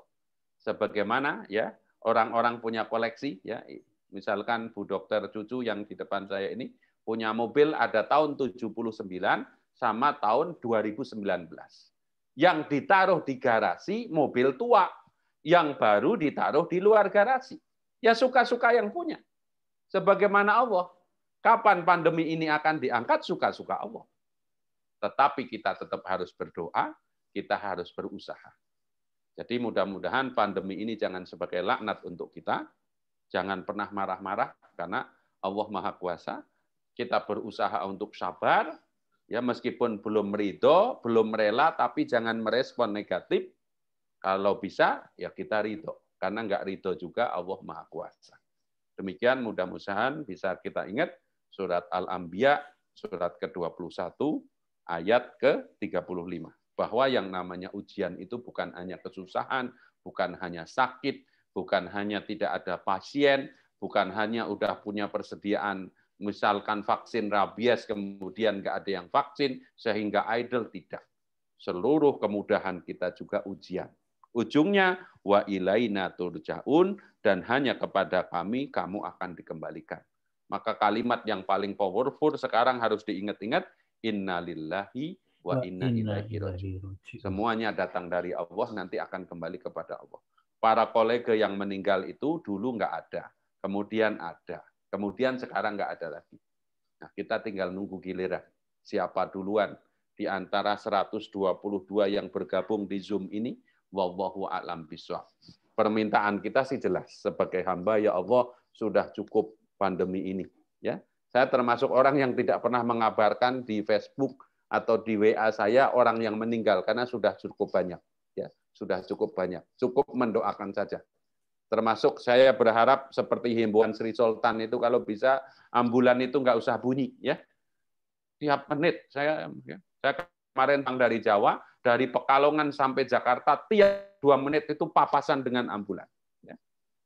Sebagaimana ya orang-orang punya koleksi, ya misalkan Bu Dokter Cucu yang di depan saya ini punya mobil ada tahun 79 sama tahun 2019. Yang ditaruh di garasi mobil tua, yang baru ditaruh di luar garasi. Ya suka-suka yang punya. Sebagaimana Allah, kapan pandemi ini akan diangkat, suka-suka Allah. Tetapi kita tetap harus berdoa, kita harus berusaha. Jadi mudah-mudahan pandemi ini jangan sebagai laknat untuk kita. Jangan pernah marah-marah, karena Allah Maha Kuasa. Kita berusaha untuk sabar, ya meskipun belum ridho, belum rela, tapi jangan merespon negatif. Kalau bisa, ya kita ridho. Karena nggak ridho juga Allah Maha Kuasa. Demikian mudah-mudahan bisa kita ingat surat Al-Anbiya, surat ke-21, ayat ke-35. Bahwa yang namanya ujian itu bukan hanya kesusahan, bukan hanya sakit, bukan hanya tidak ada pasien, bukan hanya udah punya persediaan, misalkan vaksin rabies, kemudian nggak ada yang vaksin, sehingga idle, tidak. Seluruh kemudahan kita juga ujian. Ujungnya, wa ilaina turja'un, dan hanya kepada kami kamu akan dikembalikan. Maka kalimat yang paling powerful sekarang harus diingat-ingat, innalillahi wa inna ilaihi raji'un. Semuanya datang dari Allah, nanti akan kembali kepada Allah. Para kolega yang meninggal itu dulu nggak ada, kemudian ada, kemudian sekarang nggak ada lagi. Nah, kita tinggal nunggu giliran. Siapa duluan di antara 122 yang bergabung di Zoom ini? Wallahu a'lam bishawab. Permintaan kita sih jelas sebagai hamba, ya Allah, sudah cukup pandemi ini, ya. Saya termasuk orang yang tidak pernah mengabarkan di Facebook atau di WA saya orang yang meninggal karena sudah cukup banyak, ya. Sudah cukup banyak. Cukup mendoakan saja. Termasuk saya berharap seperti himbauan Sri Sultan itu, kalau bisa ambulan itu nggak usah bunyi, ya. Tiap menit saya kemarin dari Jawa, dari Pekalongan sampai Jakarta, tiap 2 menit itu papasan dengan ambulan, ya.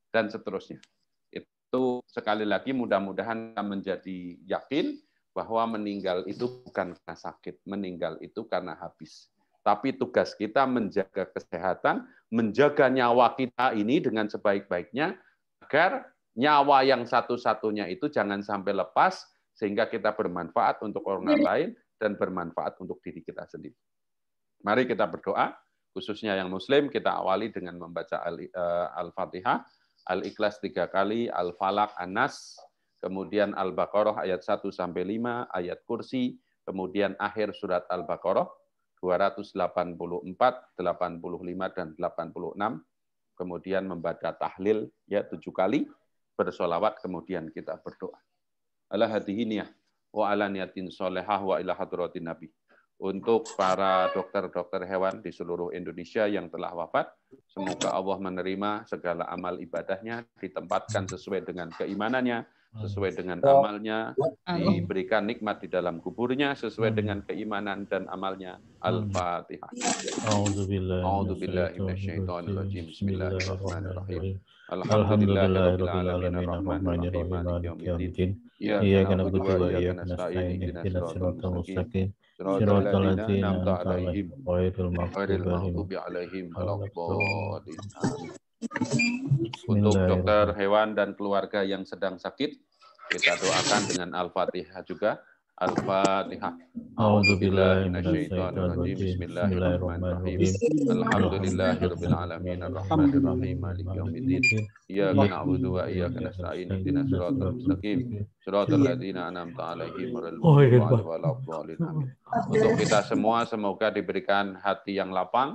Dan seterusnya. Itu sekali lagi mudah-mudahan menjadi yakin bahwa meninggal itu bukan karena sakit, meninggal itu karena habis. Tapi tugas kita menjaga kesehatan, menjaga nyawa kita ini dengan sebaik-baiknya, agar nyawa yang satu-satunya itu jangan sampai lepas, sehingga kita bermanfaat untuk orang lain dan bermanfaat untuk diri kita sendiri. Mari kita berdoa, khususnya yang Muslim, kita awali dengan membaca Al-Fatihah, Al-Ikhlas 3 kali, Al-Falaq, An-Nas, kemudian Al-Baqarah ayat 1-5, ayat Kursi, kemudian akhir surat Al-Baqarah, 284, 85, dan 86, kemudian membaca tahlil ya 7 kali, bersolawat, kemudian kita berdoa. Ala hadihiniyah wa ala niyatin solehah wa ila hadratin nabi. Untuk para dokter-dokter hewan di seluruh Indonesia yang telah wafat, semoga Allah menerima segala amal ibadahnya, ditempatkan sesuai dengan keimanannya, sesuai dengan amalnya, diberikan nikmat di dalam kuburnya, sesuai dengan keimanan dan amalnya. Al-Fatihah. A'udzubillahi minasyaitonirrajim. Bismillahirrahmanirrahim. Alhamdulillahirabbil alamin arrahmanir rahim maliki yaumiddin. Iyyaka na'budu wa iyyaka nasta'in ihdinas siratal mustaqim. Shiratal ladzina an'amta 'alaihim ghairil maghdubi 'alaihim waladdallin. Untuk dokter hewan dan keluarga yang sedang sakit, kita doakan dengan Al-Fatihah juga. Al-Fatihah. A'udzubillahi minasyaitonirrajim. Bismillahirrahmanirrahim. Alhamdulillahirabbil alamin arrahmanir rahim maliki yaumiddin. Iyyaka na'budu wa iyyaka nasta'in ihdinas siratal mustaqim. Shiratal ladzina an'amta 'alaihim ghairil maghdubi 'alaihim. Amin. Untuk kita semua semoga diberikan hati yang lapang,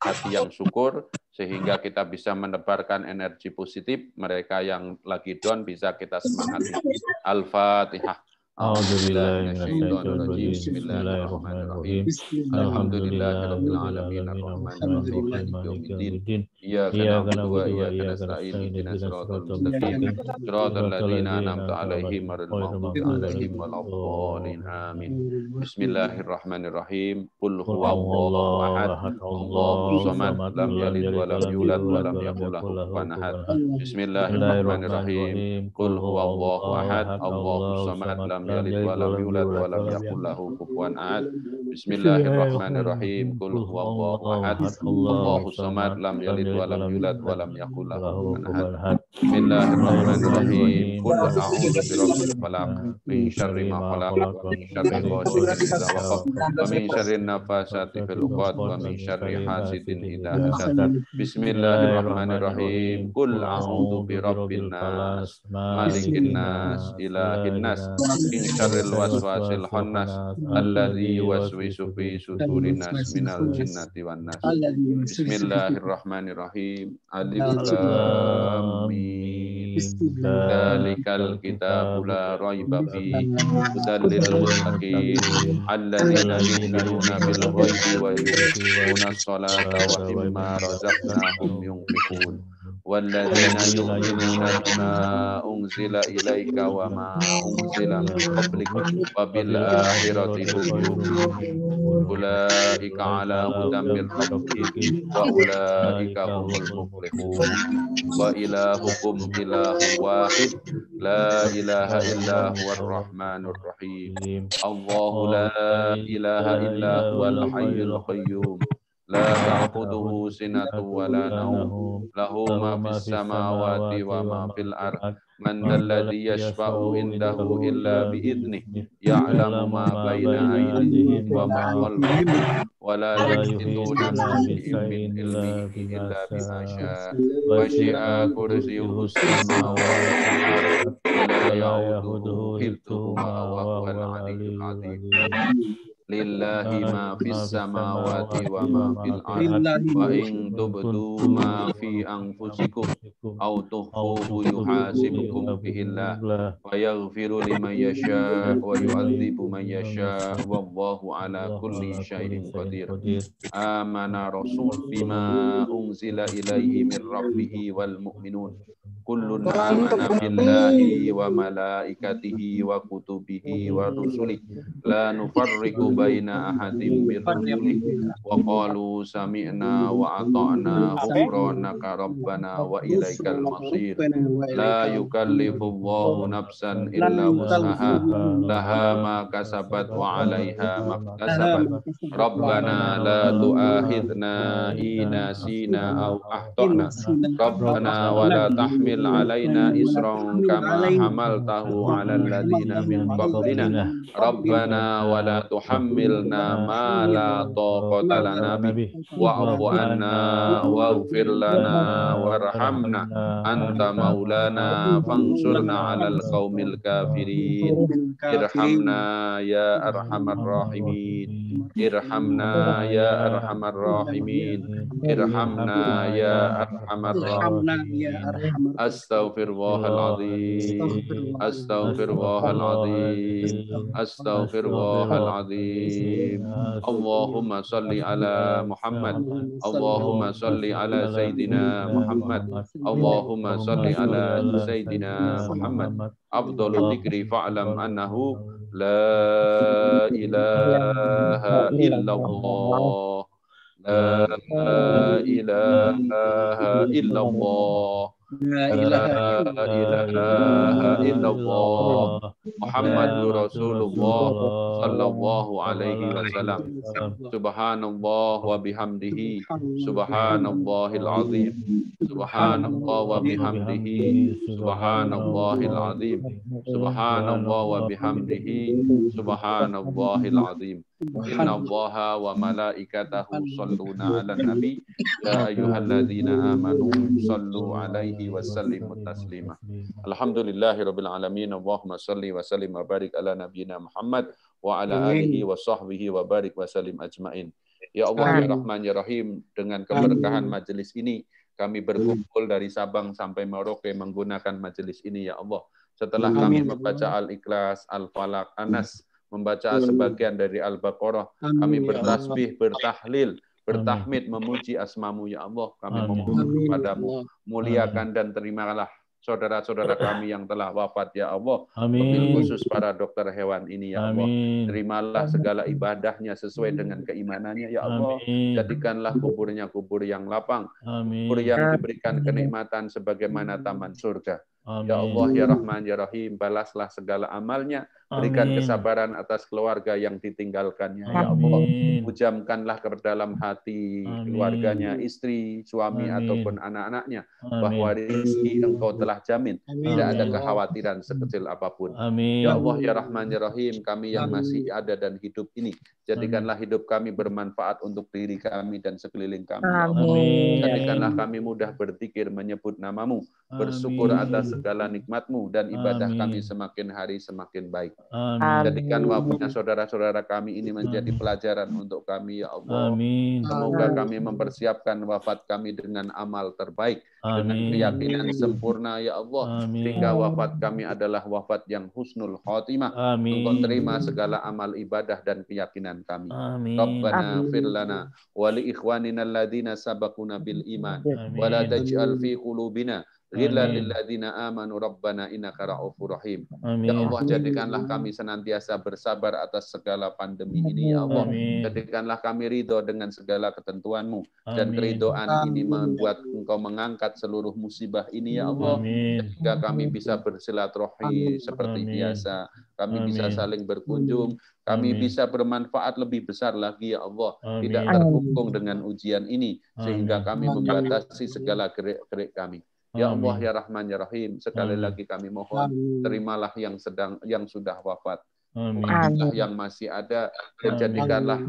hati yang syukur, sehingga kita bisa menebarkan energi positif. Mereka yang lagi down bisa kita semangati. Al-Fatihah. A'udzubillahi minasyaitonirrajim. Bismillahirrahmanirrahim. Alhamdulillahirabbil alamin arrahmanirrahim maliki yaumiddin. Iyyaka na'budu wa iyyaka nasta'in ihdinas siratal mustaqim. Shiratal ladzina an'amta 'alaihim ghairil maghdubi 'alaihim waladdallin. Amin. Bismillahirrahmanirrahim. Qul huwallahu ahad, Allahus samad, lam yalid wa lam yulad wa lam yakul lahu kufuwan ahad. Bismillahirrahmanirrahim. Qul huwallahu ahad, Allahus samad, lam yalid wa lam yulad wa lam yakul lahu kufuwan ahad. Bismillahirrahmanirrahim. Qul huwallahu ahad, Allahus samad, lam yalid wa lam yulad wa lam yakul lahu kufuwan ahad. Bismillahirrahmanirrahim. Qul a'udzu birabbil falaq, min syarri ma khalaq, wa min syarri ghasiqin idza waqab, wa min syarri nafasati fil 'uqad, wa min syarri hasidin idza hasad. Bismillahirrahmanirrahim. Qul a'udzu birabbin nas, malikin nas, ilahin nas, min syarril waswasil khannas, alladzi yuwaswisu fi sudurin nas minal jinnati wan nas. Bismillahirrahmanirrahim. Alif lam mim. Dalikal kitabul la raiba fihi hudan lil muttaqin alladzina yu'minuna bil ghaibi wa yuqimuna sholata wa mimma razaqnahum yunfiqun walladzina yu'minuna bima unzila ilaika wa ma unzila min qablik wa bil akhirati hum yuqinun ulaika ala hudan min rabbihim wa ulaika humul muflihun wa ilahukum ilahun wahid la ilaha illa huwar rahmanur rahim Allahu la ilaha illa huwal hayyul qayyum la ta'khudhuhu sinatun wa la nawm lahu ma fis samawati wa ma fil ardh man dalladhi yashfa'u indahu illa bi idnihi ya'lamu ma baina aydihim wa ma khalfahum wa la yuhituna bi shay'in min ilmihi illa bima sha'a wasi'a kursiyyuhu samawati wal ardh wa la ya'uduhu hifdhuhuma wa huwal 'aliyyul 'azim lillahi ma fis samawati wa ma fil ardi wa in tubdu ma fi anfusikum aw tukhfuhu yuhasibukum bihillah wa yaghfiru liman yasha wa yu'adzibu man yasha wallahu ala kulli syai'in qadir amana rasul bima unzila ilaihi min rabbih wal mu'minun kullun amana billahi wa malaikatihi wa kutubihi wa rusulihi la nufarriqu baina ahadin min rusulihi wa qalu sami'na wa ata'na ghufranaka rabbana wa ilaikal masir la yukallifu Allahu nafsan illa wus'aha laha ma kasabat wa 'alaiha ma kasabat rabbana la tu'akhidna in nasina aw akhtana rabbana wa la tahmil alaina isran kama hamaltahu 'alal ladzina min qablina rabbana wa la tuhammilna ma la taqata lana bih wa'fu anna waghfir lana warhamna anta maulana fansurna 'alal qaumil kafirin irhamna ya arhamar rahimin irhamna ya arhamar rahimin irhamna ya arhamar rahimin astaghfirullahaladzim astaghfirullahaladzim astaghfirullahaladzim Allahumma salli ala Muhammad Allahumma salli ala Sayyidina Muhammad Allahumma salli ala Sayyidina Muhammad afdalu dzikri fa'lam annahu la ilaha illallah la ilaha illallah La ilaha illallah Muhammadur Rasulullah sallallahu alaihi wasallam Subhanallah wa bihamdihi Subhanallahil azim Subhanallah wa bihamdihi Subhanallahil azim Subhanallah wa bihamdihi Subhanallahil azim Inna Allaha wa malaikatahu salluna ala nabi ya ayyuhalladzina amanu sallu alaihi wa sallimu taslima. Alhamdulillahirabbil alamin. Allahumma salli wa sallim wa barik ala nabiyyina Muhammad wa ala alihi wa sahbihi wa barik wa sallim ajmain. Ya Allah ya Rahman ya Rahim, dengan keberkahan majelis ini kami berkumpul dari Sabang sampai Merauke menggunakan majelis ini ya Allah. Setelah kami membaca Al-Ikhlas, Al-Falaq, Anas, membaca sebagian dari Al-Baqarah, kami bertasbih, bertahlil, bertahmid, memuji asmamu ya Allah. Kami memohon kepadamu, muliakan dan terimalah saudara-saudara kami yang telah wafat ya Allah. Wabil khusus para dokter hewan ini ya Allah. Terimalah segala ibadahnya sesuai dengan keimanannya ya Allah. Jadikanlah kuburnya kubur yang lapang, kubur yang diberikan kenikmatan sebagaimana taman surga. Ya Allah ya Rahman ya Rahim, balaslah segala amalnya, berikan kesabaran atas keluarga yang ditinggalkannya ya Allah. Pujamkanlah ke dalam hati keluarganya, istri, suami ataupun anak-anaknya, bahwa rezeki Engkau telah jamin, tidak ada kekhawatiran sekecil apapun. Ya Allah ya Rahman ya Rahim, kami yang masih ada dan hidup ini, jadikanlah hidup kami bermanfaat untuk diri kami dan sekeliling kami ya Allah. Jadikanlah kami mudah berzikir, menyebut namamu, bersyukur atas segala nikmat-Mu, dan ibadah kami semakin hari semakin baik. Jadikan wafatnya saudara-saudara kami ini menjadi pelajaran untuk kami, ya Allah. Amin. Semoga kami mempersiapkan wafat kami dengan amal terbaik, dengan keyakinan sempurna, ya Allah. Sehingga wafat kami adalah wafat yang husnul khotimah. Engkau terima segala amal ibadah dan keyakinan kami. Rabbana fir lana wa li ikhwanina alladhina sabaquna bil iman wa la taj'al fi qulubina ghillan lil ladzina amanu rabbana innaka ra'ufur rahim. Ya Allah, jadikanlah kami senantiasa bersabar atas segala pandemi ini, ya Allah. Jadikanlah kami ridho dengan segala ketentuan-Mu, dan keridhaan ini membuat Engkau mengangkat seluruh musibah ini, ya Allah. Sehingga kami bisa bersilaturahmi seperti biasa, kami bisa saling berkunjung, kami bisa bermanfaat lebih besar lagi, ya Allah. Tidak terkungkung dengan ujian ini, sehingga kami membatasi segala gerak-gerik kami. Ya Allah, ya Rahman, ya Rahim, sekali lagi kami mohon, terimalah yang sudah wafat, terimalah yang masih ada, dan jadikanlah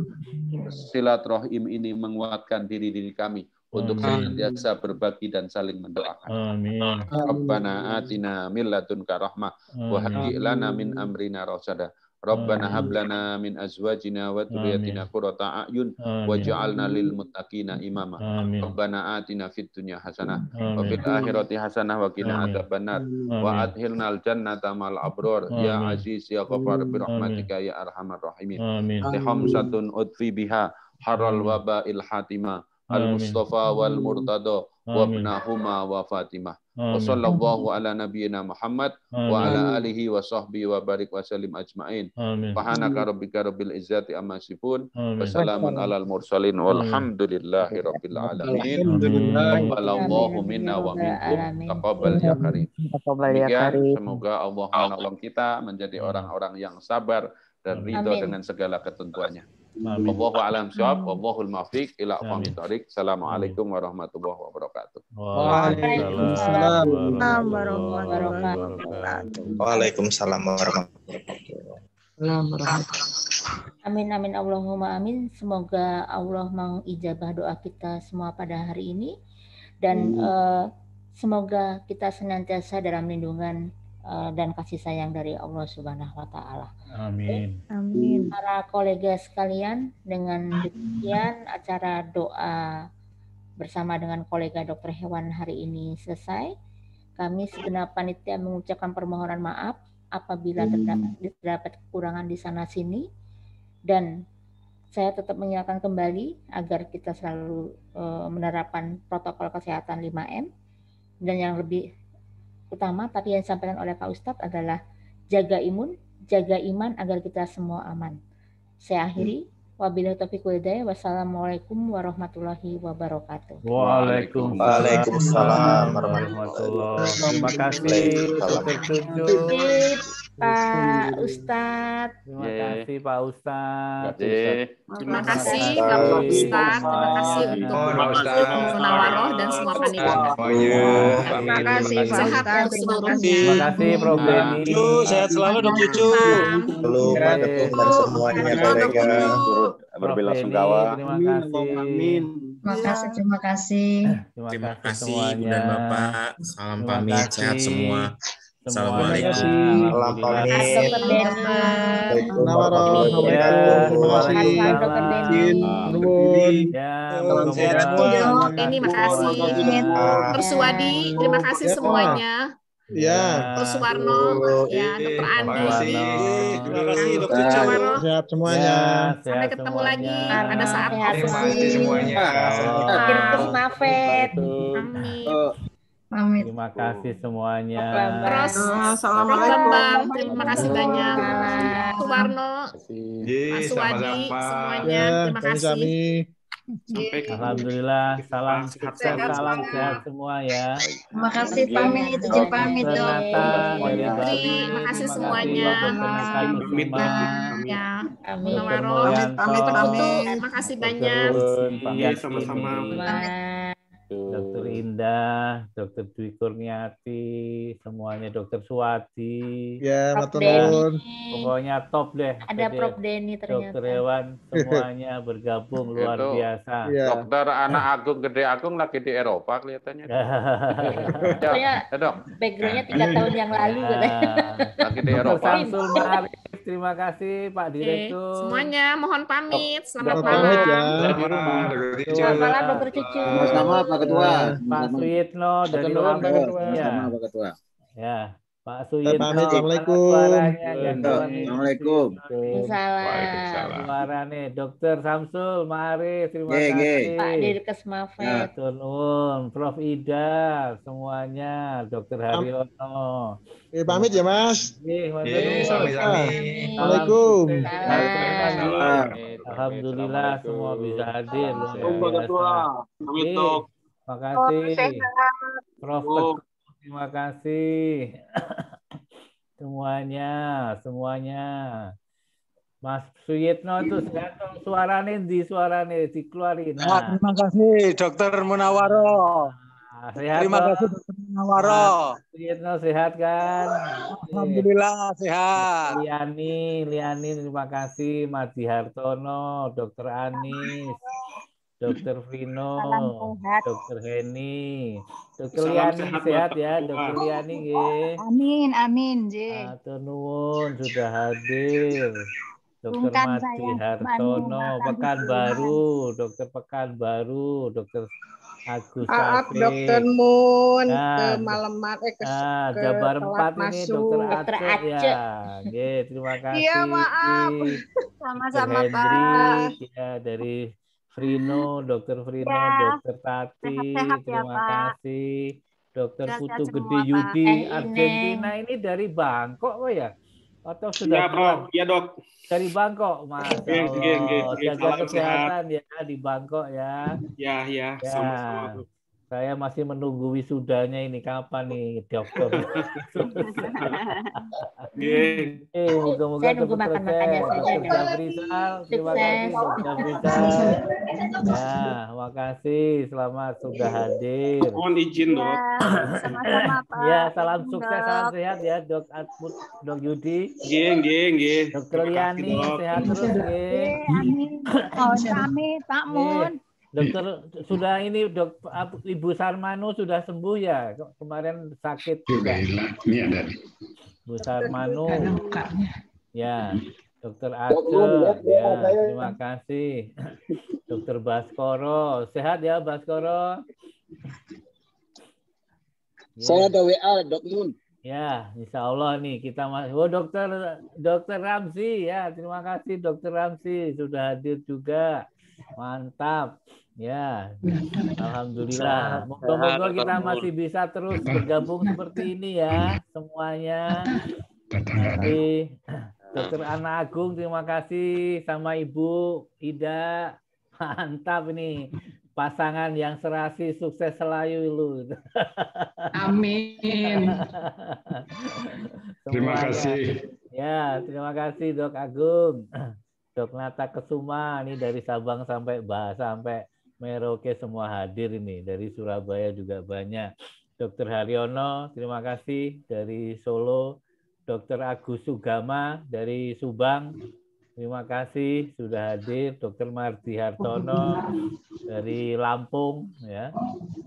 silaturahim ini menguatkan diri kami untuk senantiasa berbagi dan saling mendoakan. Rabbana atina min ladunka rahmah wa hayyi lana min amrina rasyada. Rabbana hab lana min azwajina wa dhurriyyatina qurrata a'yun waj'alna lil muttaqina imama. Rabbana atina fid dunya hasanah wa fil akhirati hasanah wa qina adzabannar wa adkhilnal jannata ma'al abrar ya aziz ya ghafar bi rahmatika ya arhamar rahimin. Khamsatun udfi biha haral waba'il hatimah al mustafa wal murtada wa ibnahuma wa fatimah. Wa sallallahu ala nabiyyina Muhammad wa ala alihi wa sahbihi wa barik wa sallim ajma'in. Subhanaka rabbika rabbil izzati amma yasifun wa salamun alal mursalin walhamdulillahi rabbil alamin. Taqabbalallahu minna wa minkum. Taqabbal ya karim. Demikian, semoga Allah menolong kita menjadi orang-orang yang sabar dan ridho dengan segala ketentuannya. Wallahu a'lam bishawab, wallahul muwaffiq ila aqwamit thoriq. Assalamualaikum warahmatullahi wabarakatuh. Waalaikumsalam warahmatullahi wabarakatuh. Waalaikumsalam warahmatullahi wabarakatuh. Amin amin Allahumma amin. Semoga Allah mengijabah doa kita semua pada hari ini, dan semoga kita senantiasa dalam lindungan dan kasih sayang dari Allah Subhanahu wa taala. Amin. Amin. Para kolega sekalian, dengan demikian acara doa bersama dengan kolega dokter hewan hari ini selesai. Kami segenap panitia mengucapkan permohonan maaf apabila terdapat kekurangan di sana sini, dan saya tetap mengingatkan kembali agar kita selalu menerapkan protokol kesehatan 5M, dan yang lebih utama tadi yang disampaikan oleh Pak Ustadz adalah jaga imun, jaga iman agar kita semua aman. Saya akhiri. Wabillahi taufiq wal hidayah. Wassalamualaikum warahmatullahi wabarakatuh. Waalaikumsalam warahmatullahi wabarakatuh. Terima kasih Pak Ustadz. Terima kasih Pak Ustadz. Terima kasih Bapak Ustadz. Terima kasih untuk Munawaroh dan semua panitia. Terima kasih Pak Sehat Ustadz. untuk seluruhnya. Terima kasih Prof Denny. Sehat selalu dok Cucu. Belum dan semuanya kolega. Berbelasungkawa. Terima kasih. Terima kasih. Terima kasih Ibu dan Bapak. Salam pamit, sehat semua. Assalamualaikum. Salam pamit. Dokter Denny. Salam sehat semua. Ini makasih. Dr. Suwadi, terima kasih semuanya. Ya. Dr. Suwarno, ya, Dr. Andi. Terima kasih Dok Cucu. Sehat semuanya. Sampai ketemu lagi pada saat Terima kasih semuanya. Dr. Mafet. Pamit. Terima kasih semuanya. Terus, Bambang, terima kasih banyak. Suwarno, Pak Suwadi, semuanya, terima kasih. Alhamdulillah, salam sehat semua ya. Terima kasih pamit, izin pamit dok. Terima kasih semuanya. Ya, Munawaroh, Pamit. terima kasih banyak. Iya, sama-sama. Dokter Indah, Dokter Dwi Kurniati, semuanya Dokter Suwadi. Ya, Prof. matur Denny. nuwun. Pokoknya top deh. Ada Jadi, Prof. Denny Dokter ternyata. Hewan semuanya bergabung luar Itu biasa. Iya. Dokter Anak Agung Gede Agung lagi di Eropa kelihatannya. Pokoknya Ya, Dok. backgroundnya 3 tahun yang lalu katanya. Lagi di Dokter Eropa. Samsul Ma'arif, terima kasih Pak Oke, Direktur. semuanya mohon pamit. Selamat Selamat pamit ya. malam. Di rumah. Selamat malam Dokter Cucu. Sama-sama Pak Ketua. Pak Suyitno dari nuwun, Pak Lampung. Ketua. Ya. Sama Pak Ketua. Ya, Pak Saya Suyitno. pamit. Mana Assalamualaikum. suaranya? Gantuan ini. Assalamualaikum. Waalaikumsalam. Suara nih, Dokter Samsul Ma'arif, terima Ye, ye. kasih. Pak Dirkes Mafet. Matur nuwun, Prof. Ida, semuanya, Dokter Haryono. Pamit ya, Mas. Matur Ye, nuwun. sami-sami. Assalamualaikum. Salam. Alhamdulillah semua bisa hadir. Pak Ketua. Pamit, Dok. Terima kasih. Prof. Teguh, terima kasih. Semuanya. Mas Suyitno itu sekarang suaranya dikeluarin. Nah, Terima kasih, Dokter Munawaro. sehat Terima toh? kasih, Dokter Munawaro. Mas Suyitno sehat kan? Alhamdulillah sehat. Liani, terima kasih. Madi Hartono, Dokter Anis, Dokter Vino, Dokter Heni, Dokter Salam Liani sehat sehat buat ya, Pak Dokter Ketua. Liani nggih. Amin, J. Matur nuwun sudah hadir. Dokter Sungkan Madi saya, Hartono, Pekanbaru, Dokter Pekanbaru, Dokter Agus Maaf Safi. Dokter Mun Nah, kemalaman ke Jabar 4 telat ini masuk. Dokter Dokter Aceh Aceh. ya. Nggih, terima kasih. Iya, maaf. Dokter Sama-sama, Pak. Hendrik ya dari Frino, Dokter Frino, Ya. Dokter Tati, Sehat-sehat ya, terima Pak. kasih. Dokter Sehat-sehat Putu semua, Gede Pak. Yudi, Ine. Argentina ini dari Bangkok kok ya? Atau sudah Ya, pulang? Prof. Ya, Dok. Dari Bangkok, Masya Nggih. Allah. Jaga Salam kesehatan ya di Bangkok ya. Ya, Ya, sama-sama, Prof. saya masih menunggu wisudanya ini kapan nih, dokter. Nggih. Moga-moga Saya nunggu cepat makan-makannya selesai. saja. Dokter Jafrizal, terima kasih Sukses. Dokter Jafrizal. Ya, makasih. Selamat sudah hadir. Mohon izin, Dok. Sama-sama, Pak. Ya, salam Dok. sukses, salam sehat ya, Dok Atmut, Dok Yudi. Nggih. Dokter Terima kasih, Liani, Dok. sehat terus nggih. Amin. Mohon pamit, Pak Mun. Dokter sudah ini Ibu Sarmano sudah sembuh ya? Kemarin sakit juga. Ini ada. Bu Sarmano. Ya, Dokter Aceh. Ya, terima kasih. Dokter Baskoro. Sehat ya Baskoro? Saya ada WA, Dok Mun. Ya, insya Allah nih kita masih. Oh, Dokter Ramzi ya, terima kasih Dokter Ramzi sudah hadir juga. Mantap. Ya, alhamdulillah. Moga-moga kita masih bisa terus bergabung seperti ini ya semuanya. Nanti Dokter Ana Agung terima kasih sama Ibu Ida. Mantap ini. Pasangan yang serasi sukses selalu lu. Amin. Terima kasih. Ya, terima kasih Dok Agung. Dok Nata Kesuma ini dari Sabang sampai Merauke semua hadir ini. Dari Surabaya juga banyak. Dokter Haryono, terima kasih dari Solo. Dokter Agus Sugama dari Subang, terima kasih sudah hadir. Dokter Mardi Hartono dari Lampung, ya,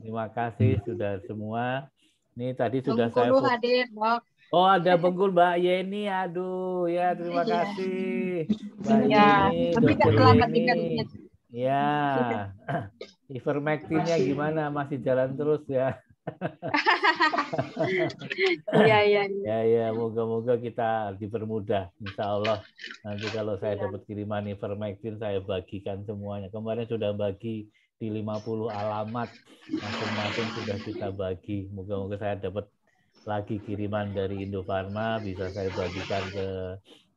terima kasih sudah semua. Ini tadi sudah saya. Bengkulu hadir, Dok. Oh, ada Bengkulu Mbak Yeni, aduh ya terima kasih Mbak Ya, Yeni, tapi Dokter terlambat 3 Yeni. menit. Ya, ivermectinnya gimana? Masih jalan terus ya? Iya. Ya, moga-moga kita dipermudah. Insya Allah nanti kalau saya dapat kiriman ivermectin, saya bagikan semuanya. Kemarin sudah bagi di 50 alamat, masing-masing sudah kita bagi. Moga-moga saya dapat lagi kiriman dari Indofarma, bisa saya bagikan ke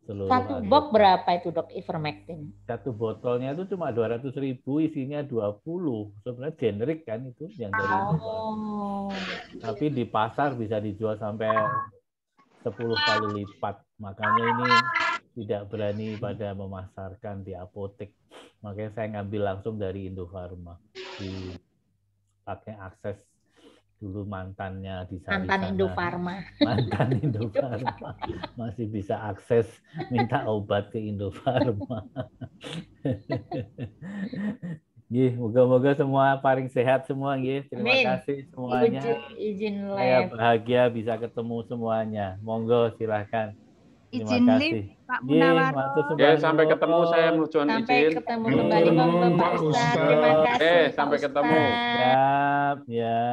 seluruh. Satu box berapa itu Dok ivermectin? Satu botolnya itu cuma 200.000, isinya 20. Sebenarnya generik kan itu yang dari Indofarma. Tapi di pasar bisa dijual sampai 10 kali lipat. Makanya ini tidak berani pada memasarkan di apotek. Makanya saya ngambil langsung dari Indofarma. pakai akses dulu mantannya di Mantan Indofarma. Mantan Indofarma masih bisa akses minta obat ke Indofarma. Nggih, moga-moga semua paling sehat semua nggih. Terima Amin. kasih semuanya. Izin Saya live. bahagia bisa ketemu semuanya. Monggo silahkan. Terima Izin kasih. live, Pak Nggih, Munawaro. matur Oke, sembah sampai nuwun. ketemu saya mohon Sampai izin. ketemu kembali Bapak Ustadz. Terima kasih Oke, Pak sampai ketemu. Ustadz. Siap, ya.